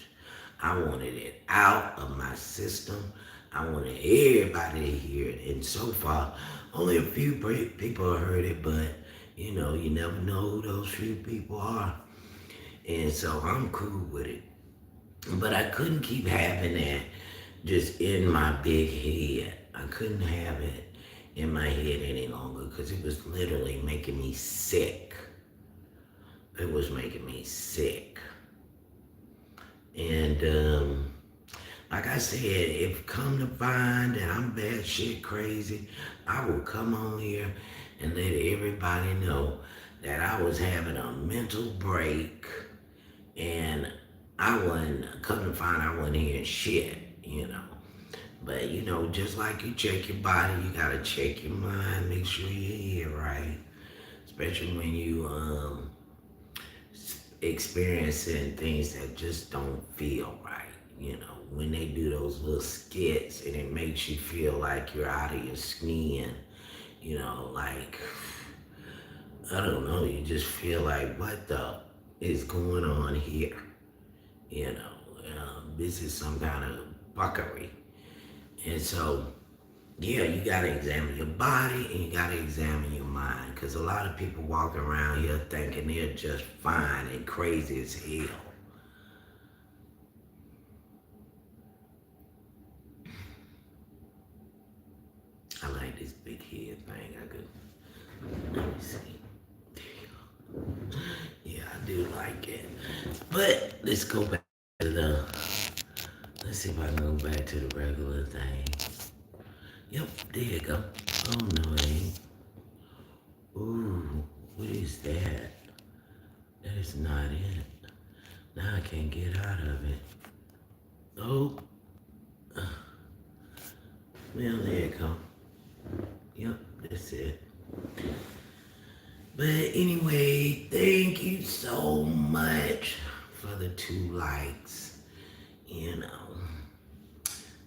I wanted it out of my system. I wanted everybody to hear it. And so far, only a few people heard it, but you never know who those few people are. And so I'm cool with it. But I couldn't keep having that just in my big head. I couldn't have it in my head any longer because it was literally making me sick. It was making me sick. And like I said, if come to find that I'm bad shit crazy, I will come on here and let everybody know that I was having a mental break, and I wasn't, come to find I wasn't hearing shit. But just like you check your body, you gotta check your mind, make sure you hear right. Especially when you experiencing things that just don't feel right. When they do those little skits and it makes you feel like you're out of your skin, like, I don't know, you just feel like, what the is going on here? This is some kind of fuckery. And so, yeah, you gotta examine your body and you gotta examine your mind, because a lot of people walking around here thinking they're just fine and crazy as hell. I like this big head thing. Let me see. There you go. Yeah, I do like it. But let's go back to let's see if I can go back to the regular thing. Yep, there you go. Oh, no, it ain't. Ooh, what is that? That is not it. Now I can't get out of it. Oh. Well, there you go. Yep, that's it. But anyway, thank you so much for the 2 likes.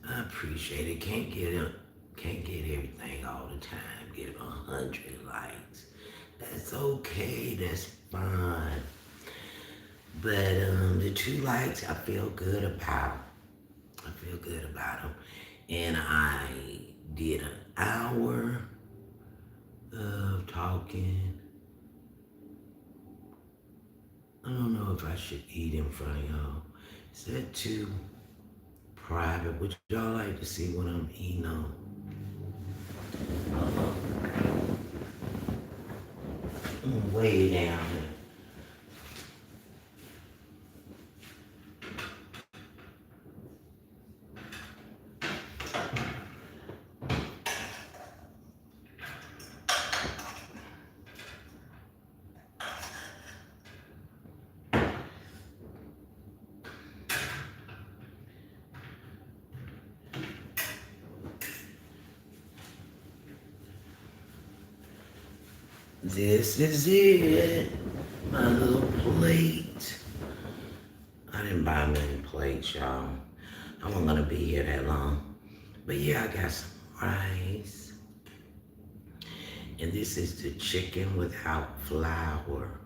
I appreciate it. Can't get everything all the time. Get 100 likes. That's okay. That's fine. But the 2 likes, I feel good about. I feel good about them. And I did an hour of talking. I don't know if I should eat in front of y'all. Is that too private? Would y'all like to see what I'm eating on? Way down here. This is it, my little plate. I didn't buy many plates, y'all. I wasn't gonna be here that long. But yeah, I got some rice. And this is the chicken without flour.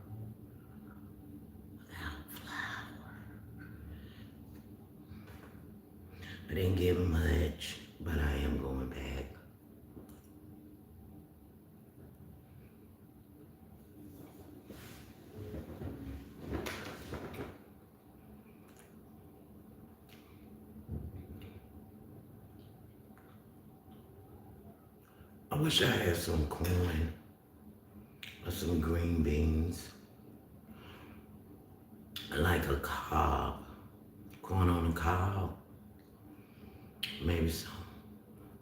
Without flour. I didn't give much, but I am going back. I wish I had some corn or some green beans. Like a cob. Corn on the cob. Maybe some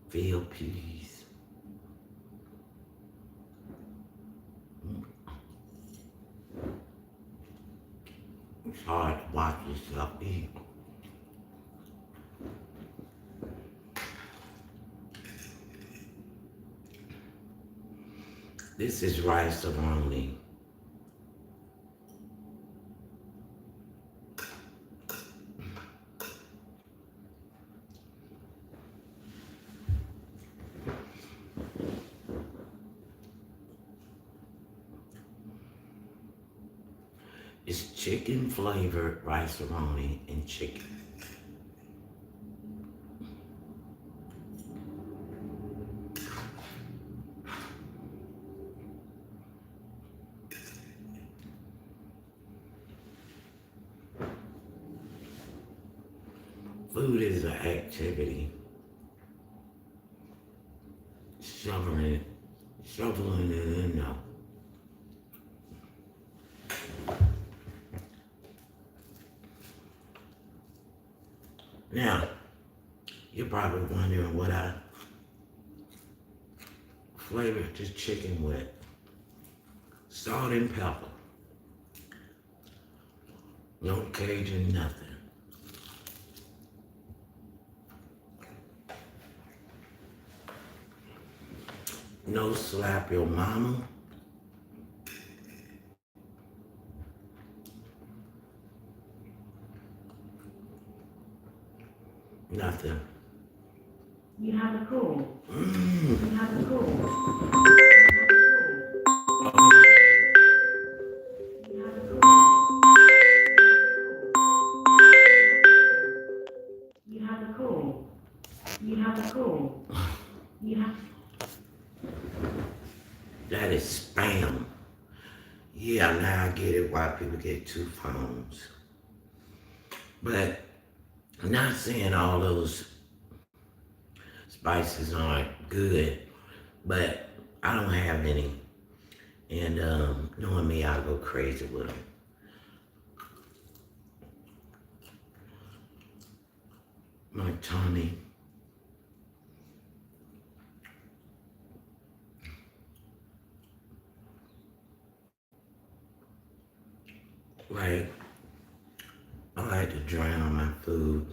field peas. It's hard to watch yourself eat. This is rice only. It's chicken flavored rice-a-roni and chicken. Food is an activity. Shoveling it in now. Now, you're probably wondering what I flavored this chicken with. Salt and pepper. No Cajun, nothing. No slap your mama. Nothing. You have a call. You have a call. You have a call. You have a call. You have a call. You have. That is spam. Yeah, now I get it why people get two phones. But I'm not saying all those spices aren't good, but I don't have any. And knowing me, I'll go crazy with them. My tummy. Like, I like to drown my food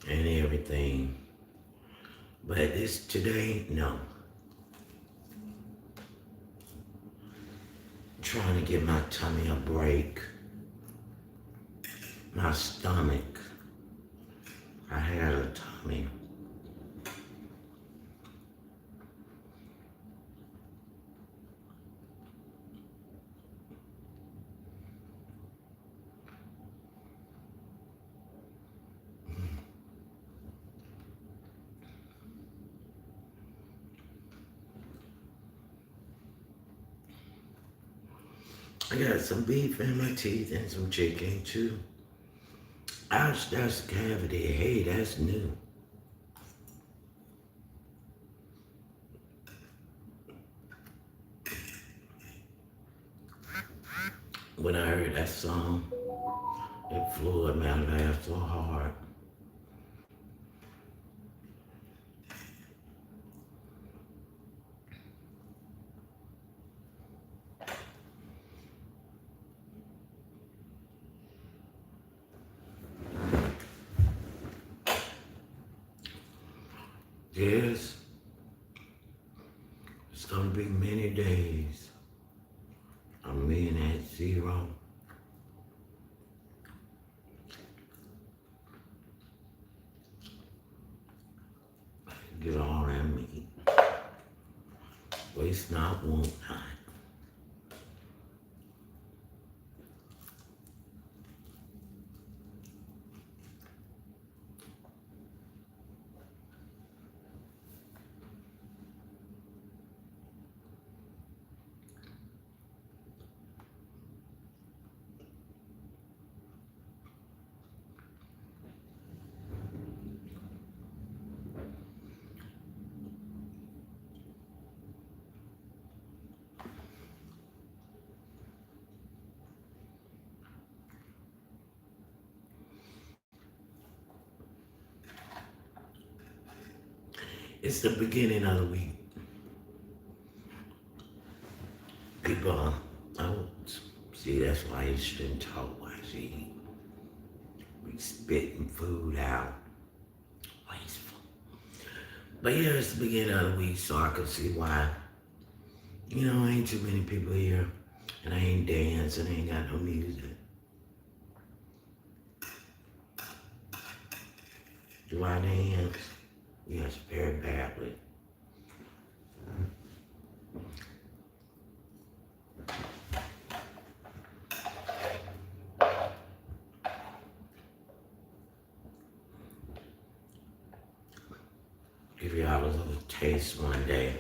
and everything. But this today, no. Trying to give my tummy a break. My stomach. I had a tummy. I got some beef in my teeth and some chicken too. Ouch, that's cavity. Hey, that's new. When I heard that song, it floored me. I laughed so hard. Yes, it's gonna be many days. I'm being at zero. Get all that meat. Waste not, want not. It's the beginning of the week. People, see, that's why you shouldn't talk while you eat. We spitting food out. Wasteful. But yeah, it's the beginning of the week, so I can see why, ain't too many people here. And I ain't dancing, I ain't got no music. Do I dance? Yes, very badly. Give y'all a little taste one day.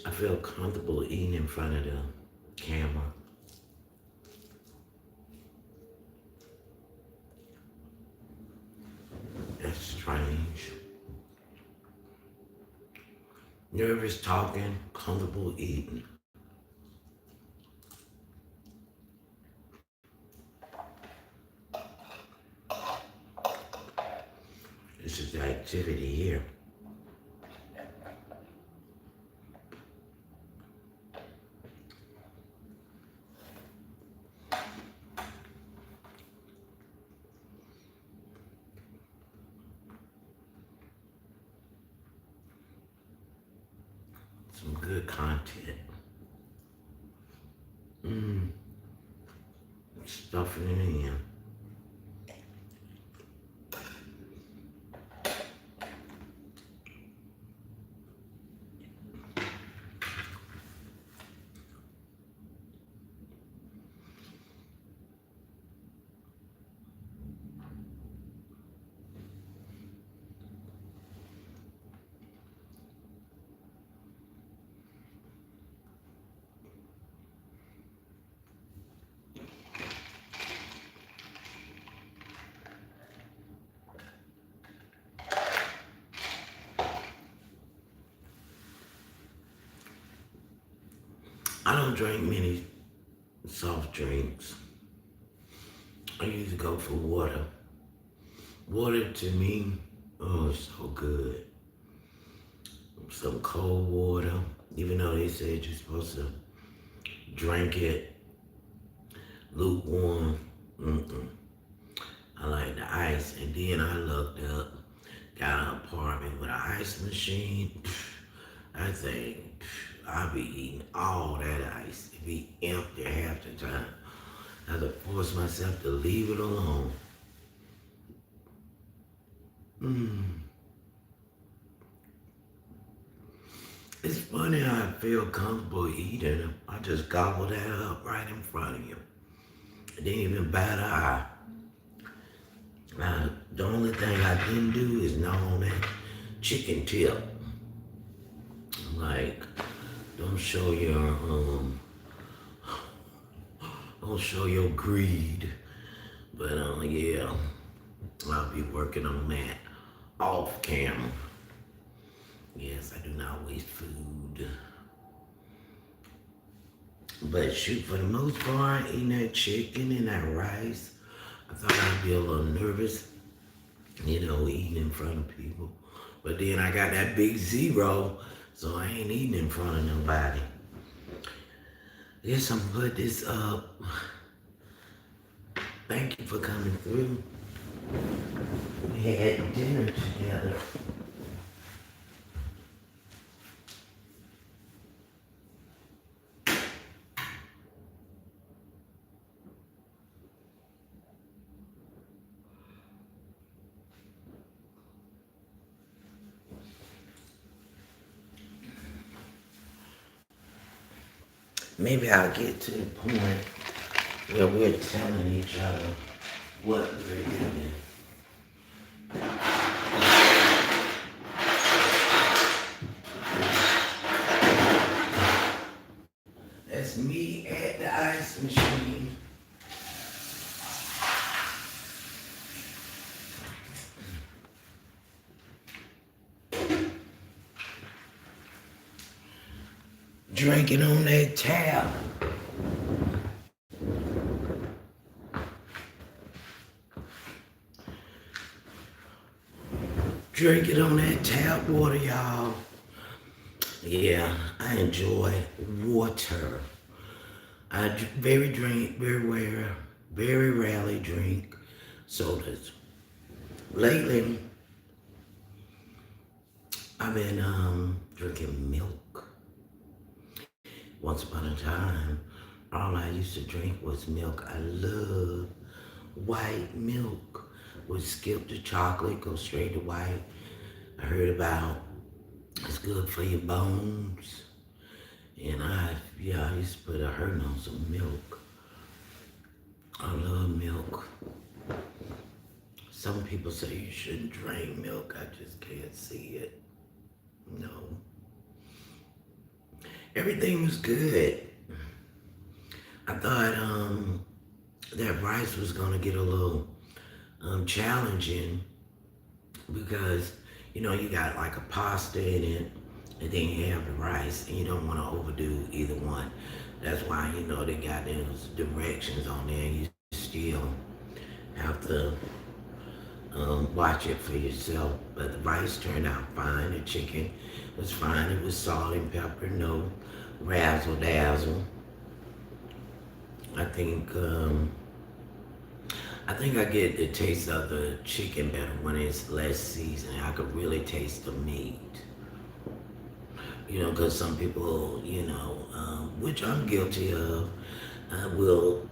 I feel comfortable eating in front of the camera. That's strange. Nervous talking, comfortable eating. This is the activity here. Some good content. Stuffing it in. I don't drink many soft drinks. I usually go for water. Water to me, oh, it's so good. Some cold water, even though they said you're supposed to drink it lukewarm. I like the ice, and then I looked up, got an apartment with an ice machine. I think I'll be eating all that ice. It be empty half the time. I have to force myself to leave it alone. It's funny how I feel comfortable eating. I just gobble that up right in front of you. It didn't even bat an eye. Now, the only thing I didn't do is gnaw on that chicken tip. Like, Don't show your don't show your greed. But yeah, I'll be working on that off camera. Yes, I do not waste food. But shoot, for the most part, eating that chicken and that rice, I thought I'd be a little nervous, eating in front of people. But then I got that big zero, so I ain't eating in front of nobody. Yes, I'm gonna put this up. Thank you for coming through. We had dinner together. Maybe I'll get to the point where we're telling each other what we're doing. That's me at the ice machine. Drinking on that tap. Drinking on that tap water, y'all. Yeah, I enjoy water. I very rarely drink sodas. Lately, I've been drinking milk. Once upon a time, all I used to drink was milk. I love white milk. Would skip the chocolate, go straight to white. I heard about it's good for your bones. And I used to put a hurting on some milk. I love milk. Some people say you shouldn't drink milk. I just can't see it. No. Everything was good. I thought that rice was gonna get a little challenging because you got like a pasta in it, and then you have the rice, and you don't want to overdo either one. That's why they got those directions on there. And you still have to watch it for yourself. But the rice turned out fine. The chicken was fine. It was salt and pepper, no razzle dazzle. I think I get the taste of the chicken better when it's less seasoned. I could really taste the meat. Because some people, which I'm guilty of, will,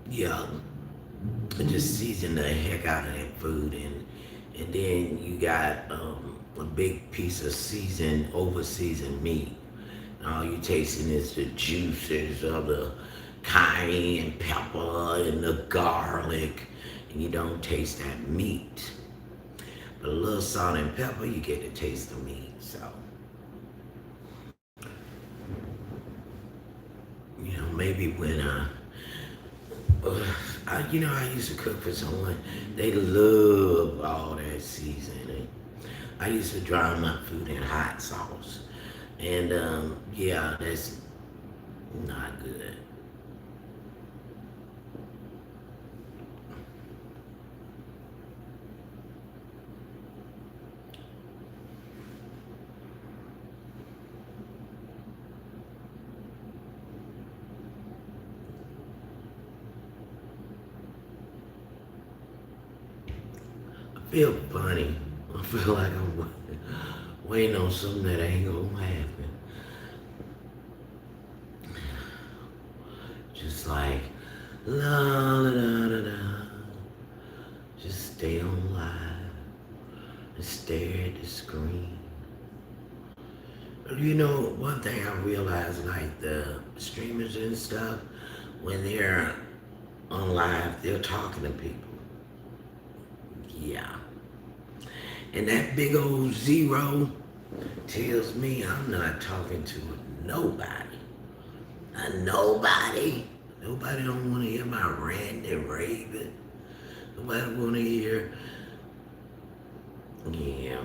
just season the heck out of that food, and then you got a big piece of over seasoned meat. And all you tasting is the juices of the cayenne pepper and the garlic, and you don't taste that meat. But a little salt and pepper, you get to taste the meat. So, maybe when I used to cook for someone, they love all that seasoning. I used to dry my food in hot sauce, and that's not good. I feel funny. I feel like I'm waiting on something that ain't gonna happen. Just like la la da da da. Just stay on live and stare at the screen. One thing I realized, like the streamers and stuff, when they're on live, they're talking to people. Yeah. And that big old zero tells me I'm not talking to nobody. Nobody. Nobody don't want to hear my rant and raving. Nobody want to hear. Yeah.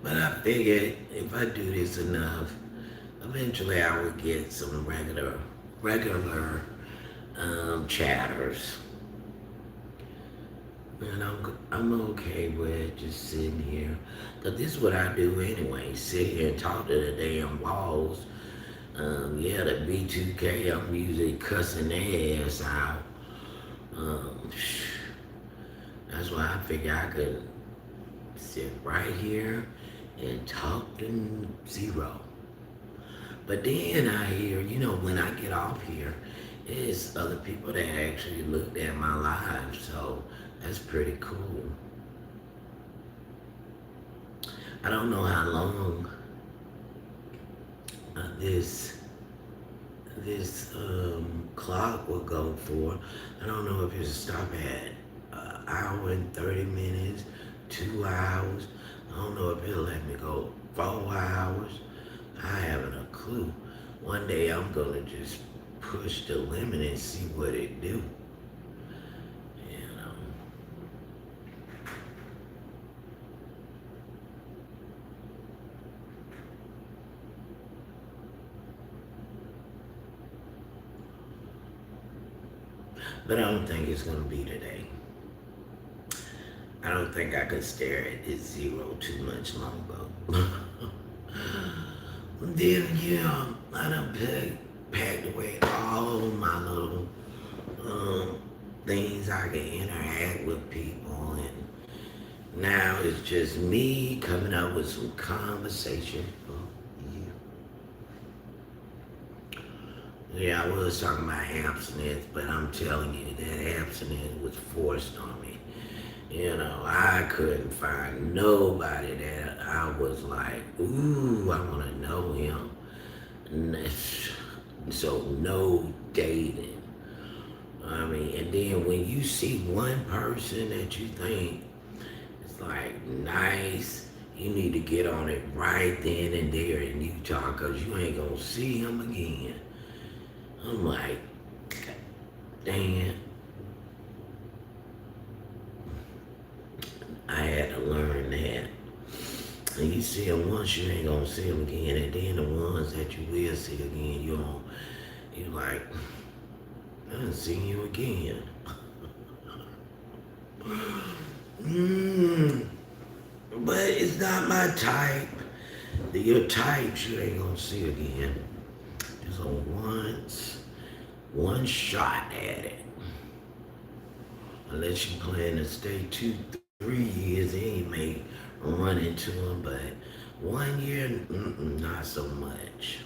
But I figured if I do this enough, eventually I would get some regular chatters. And I'm okay with just sitting here. Because this is what I do anyway. Sit here and talk to the damn walls. Yeah, the B2K, I'm usually cussing their ass out. Um, that's why I figure I could sit right here and talk to zero. But then I hear, when I get off here, it's other people that actually looked at my live, so that's pretty cool. I don't know how long this clock will go for. I don't know if it'll stop at an hour and 30 minutes, 2 hours. I don't know if it'll let me go 4 hours. I haven't a clue. One day I'm gonna just push the limit and see what it do. You know. But I don't think it's gonna be today. I don't think I could stare at this zero too much longer. Then, I done packed away all my little things I can interact with people, and now it's just me coming up with some conversation for you. Yeah, I was talking about abstinence, but I'm telling you that abstinence was forced on me. I couldn't find nobody that I was like, ooh, I want to know him. So no dating. And then when you see one person that you think is like nice, you need to get on it right then and there in Utah, because you ain't gonna see him again. I'm like, dang it. I had to learn that. And you see them once, you ain't gonna see them again. And then the ones that you will see again, you're like, I done seen you again. But it's not my type. Your types you ain't gonna see again. Just one shot at it. Unless you plan to stay 2-3 years, then you may run into them, but 1 year, not so much.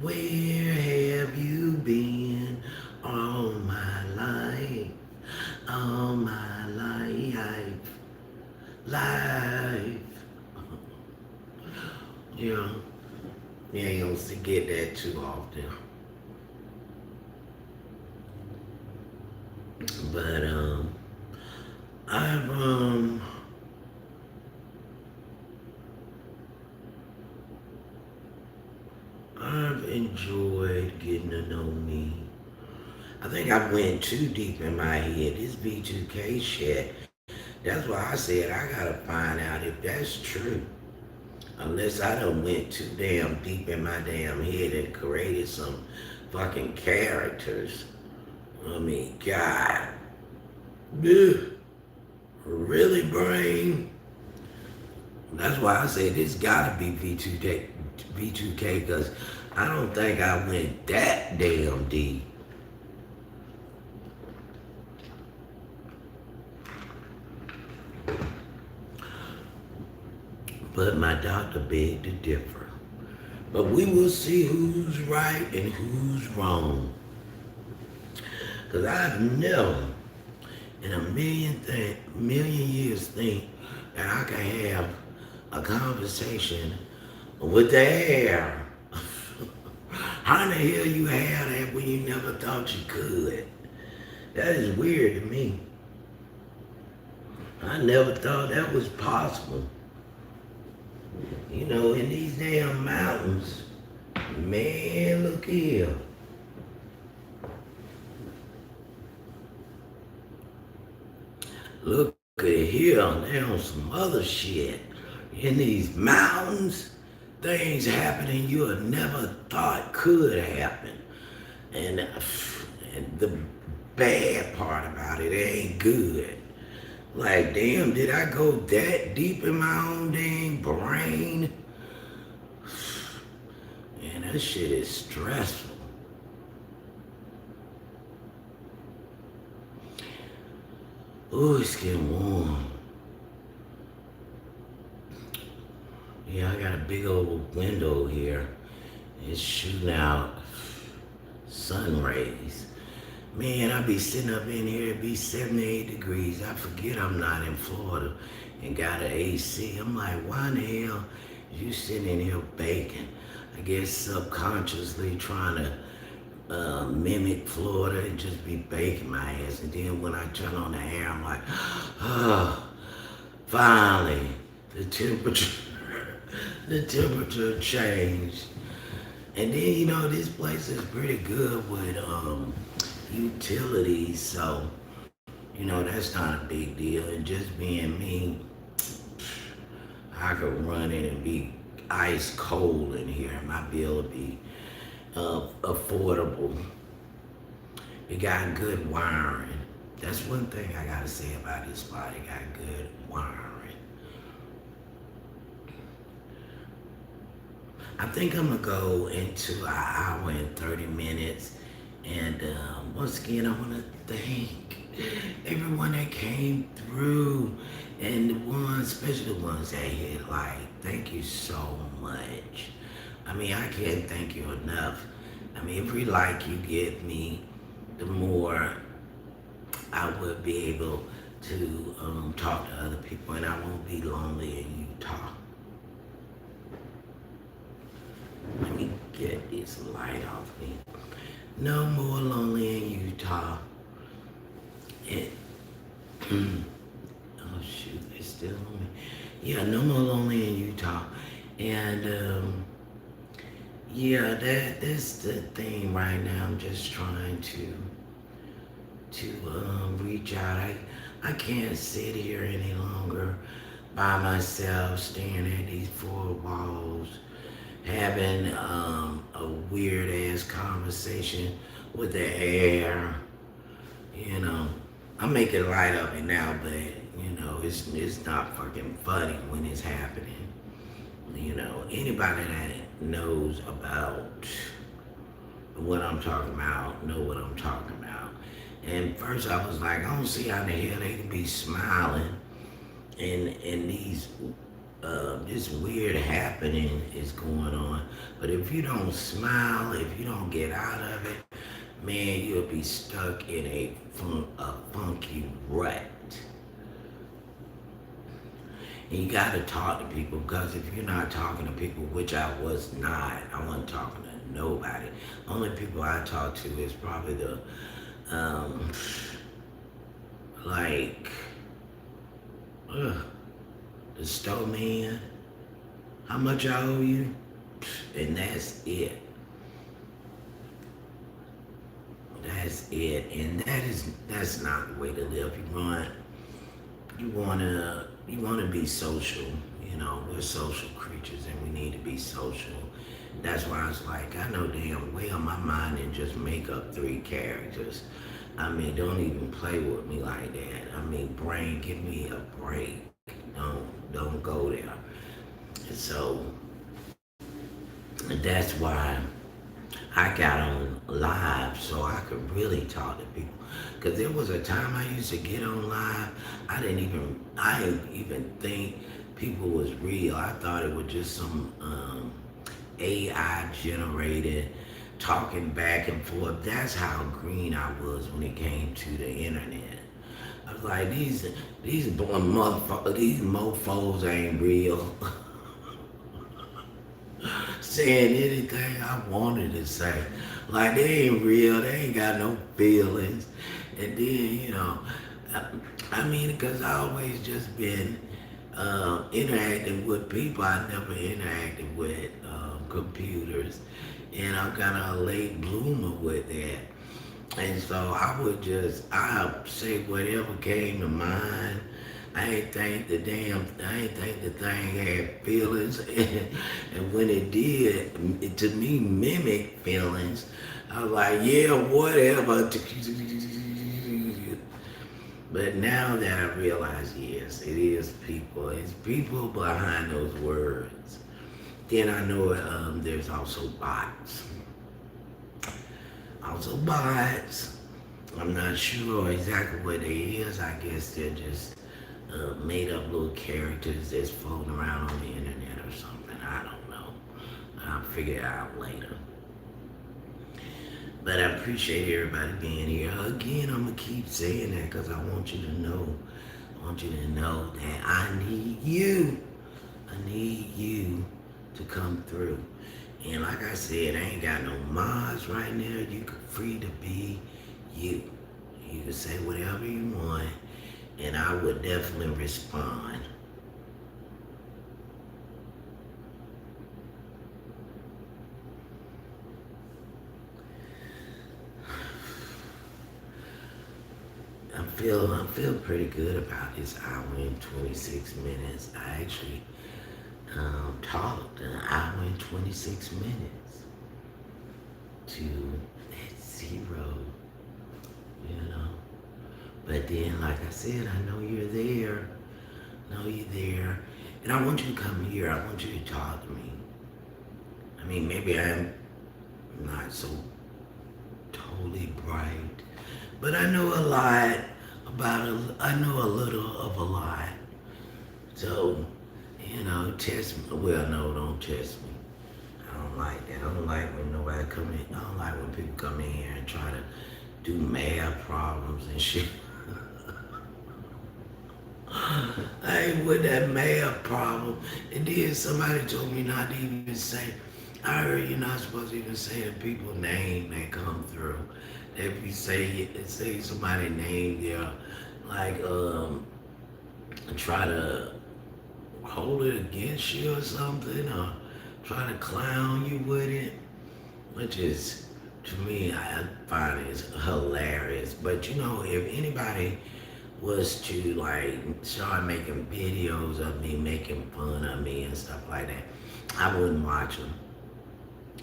Where have you been all my life? All my life. You ain't gonna get that too often. But I've enjoyed getting to know me. I think I went too deep in my head. This B2K shit. That's why I said I gotta find out if that's true. Unless I done went too damn deep in my damn head and created some fucking characters. God. Ugh. Really, brain? That's why I say this gotta be V2K, because I don't think I went that damn deep. But my doctor begged to differ. But we will see who's right and who's wrong. Because I've never in a million years think that I can have a conversation with the air. How in the hell you have that when you never thought you could? That is weird to me. I never thought that was possible. You know, in these damn mountains, man, look here. Look at here, now some other shit. In these mountains, things happening you had never thought could happen. And the bad part about it ain't good. Like, damn, did I go that deep in my own dang brain? Man, that shit is stressful. Ooh, it's getting warm. Yeah, I got a big old window here. It's shooting out sun rays. Man, I be sitting up in here, it be 78 degrees. I forget I'm not in Florida and got an AC. I'm like, why in the hell you sitting in here baking? I guess subconsciously trying to mimic Florida and just be baking my ass. And then when I turn on the air, I'm like, oh, finally, the temperature changed. And then, you know, this place is pretty good with utilities, so, you know, that's not a big deal. And just being me, I could run in and be ice cold in here. My bill would be affordable. It got good wiring. That's one thing I gotta say about this spot. It got good wiring. I think I'm gonna go into an hour and 30 minutes. And once again, I wanna thank everyone that came through and the ones, especially the ones that hit like, thank you so much. I mean, I can't thank you enough. I mean, every like you give me, the more I would be able to talk to other people, and I won't be lonely in Utah. Let me get this light off me. No more lonely in Utah. It, oh shoot, they still on me. Yeah, no more lonely in Utah. And yeah, that's the thing right now. I'm just trying to reach out. I can't sit here any longer by myself, staring at these four walls, having a weird ass conversation with the air. You know, I'm making light of it now, but you know, it's not fucking funny when it's happening. You know, anybody that knows about what I'm talking about know what I'm talking about. And first I was like, I don't see how the hell they can be smiling and these this weird happening is going on. But if you don't smile, if you don't get out of it, man, you'll be stuck in a funky rut. And you gotta talk to people, because if you're not talking to people, which I was not, I wasn't talking to nobody. Only people I talk to is probably the, like, the store man. How much I owe you? And that's it. That's it. And that's not the way to live. You wanna be social. You know, we're social creatures and we need to be social. That's why I was like, I know damn well my mind and just make up 3 characters. I mean, don't even play with me like that. I mean, brain, give me a break. Don't go there. And so that's why I got on live so I could really talk to people. Cause there was a time I used to get on live, I didn't even think people was real. I thought it was just some AI generated talking back and forth. That's how green I was when it came to the internet. I was like, these motherfuckers, these mofos ain't real. Saying anything I wanted to say. Like, they ain't real, they ain't got no feelings. And then, you know, I mean, because I always just been interacting with people. I never interacted with computers, and I'm kind of a late bloomer with that. And so I say whatever came to mind. I ain't think the thing had feelings, and when it did, it, to me mimic feelings. I was like, yeah, whatever. But now that I realize, yes, it is people. It's people behind those words. Then I know there's also bots. Also bots. I'm not sure exactly what they is. I guess they're just made up little characters that's floating around on the internet or something. I don't know. I'll figure it out later. But I appreciate everybody being here. Again, I'm going to keep saying that because I want you to know. I want you to know that I need you. I need you to come through. And like I said, I ain't got no mods right now. You can free to be you. You can say whatever you want, and I would definitely respond. I feel pretty good about this hour and 26 minutes. I actually talked an hour and 26 minutes to that zero, you know. But then, like I said, I know you're there. I know you're there. And I want you to come here. I want you to talk to me. I mean, maybe I'm not so totally bright, but I know a lot I know a little of a lot. So, you know, test me. Well, no, don't test me. I don't like that. I don't like when nobody come in. I don't like when people come in here and try to do math problems and shit. I ain't with that math problem. And then somebody told me not to even say, I heard you're not supposed to even say the people's name that come through. If you say somebody's name there, like try to hold it against you or something, or try to clown you with it, which is, to me, I find it hilarious. But you know, if anybody was to like start making videos of me making fun of me and stuff like that, I wouldn't watch them.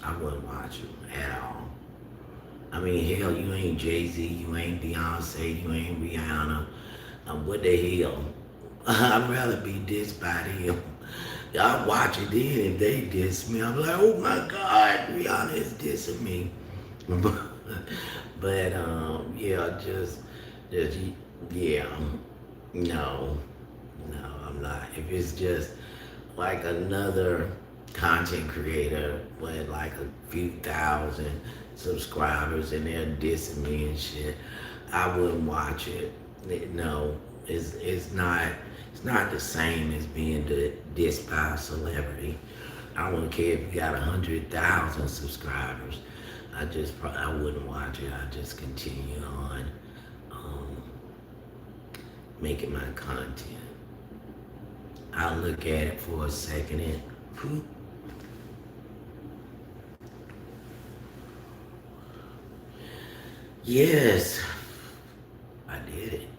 I wouldn't watch them at all. I mean, hell, you ain't Jay-Z, you ain't Beyonce, you ain't Rihanna. What the hell? I'd rather be dissed by them. I'll watch it then if they diss me. I'm like, oh my God, Rihanna is dissing me. But yeah, just yeah, no, I'm not. If it's just like another content creator with like a few thousand subscribers and they're dissing me and shit, I wouldn't watch it. No, it's not the same as being dissed by a celebrity. I wouldn't care if you got 100,000 subscribers. I wouldn't watch it. I just continue on making my content. I look at it for a second and whoop. Yes, I did it.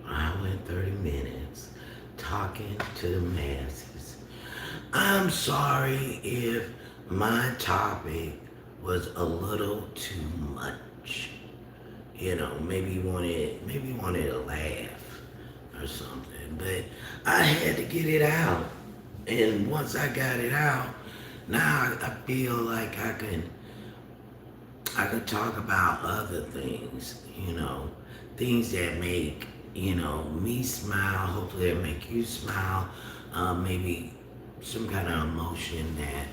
I went 30 minutes talking to the masses. I'm sorry if my topic was a little too much. You know, maybe you wanted a laugh or something. But I had to get it out. And once I got it out, now I feel like I could talk about other things, you know, things that make, you know, me smile. Hopefully it'll make you smile. Maybe some kind of emotion that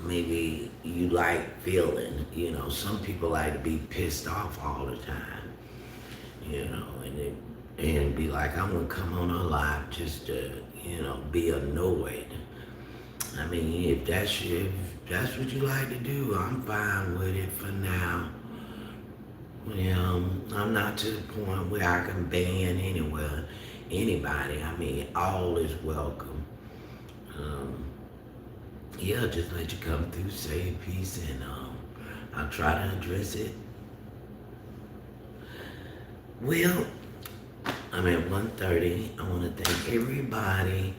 maybe you like feeling. You know, some people like to be pissed off all the time, you know, and be like, I'm gonna come on a live just to, you know, be annoyed. I mean, if that's what you like to do, I'm fine with it for now. I'm not to the point where I can ban anywhere, anybody. I mean, all is welcome. Um, yeah, just let you come through, say peace, and I'll try to address it. Well, I'm at 1:30. I want to thank everybody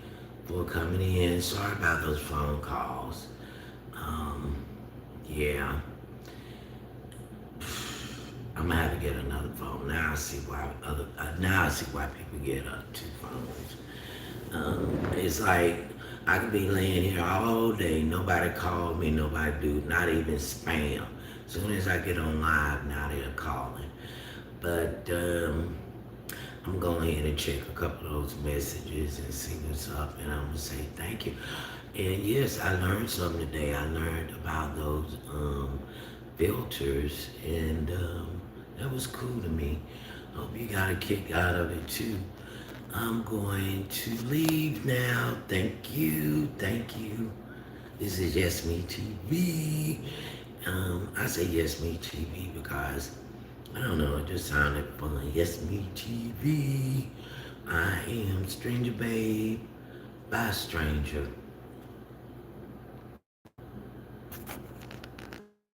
for coming in. Sorry about those phone calls. Um, yeah, I'm gonna have to get another phone. Now I see why people get two phones. It's like I could be laying here all day, nobody called me, nobody do, not even spam. As soon as I get on live, now they're calling. But I'm going ahead and check a couple of those messages and see what's up, and I'm gonna say thank you. And yes, I learned something today. I learned about those filters, and that was cool to me. Hope you got a kick out of it too. I'm going to leave now. Thank you. Thank you. This is Yesme TV. I say Yesme TV because I don't know, it just sounded fun. Yesme TV. I am Stranger Babe by Stranger.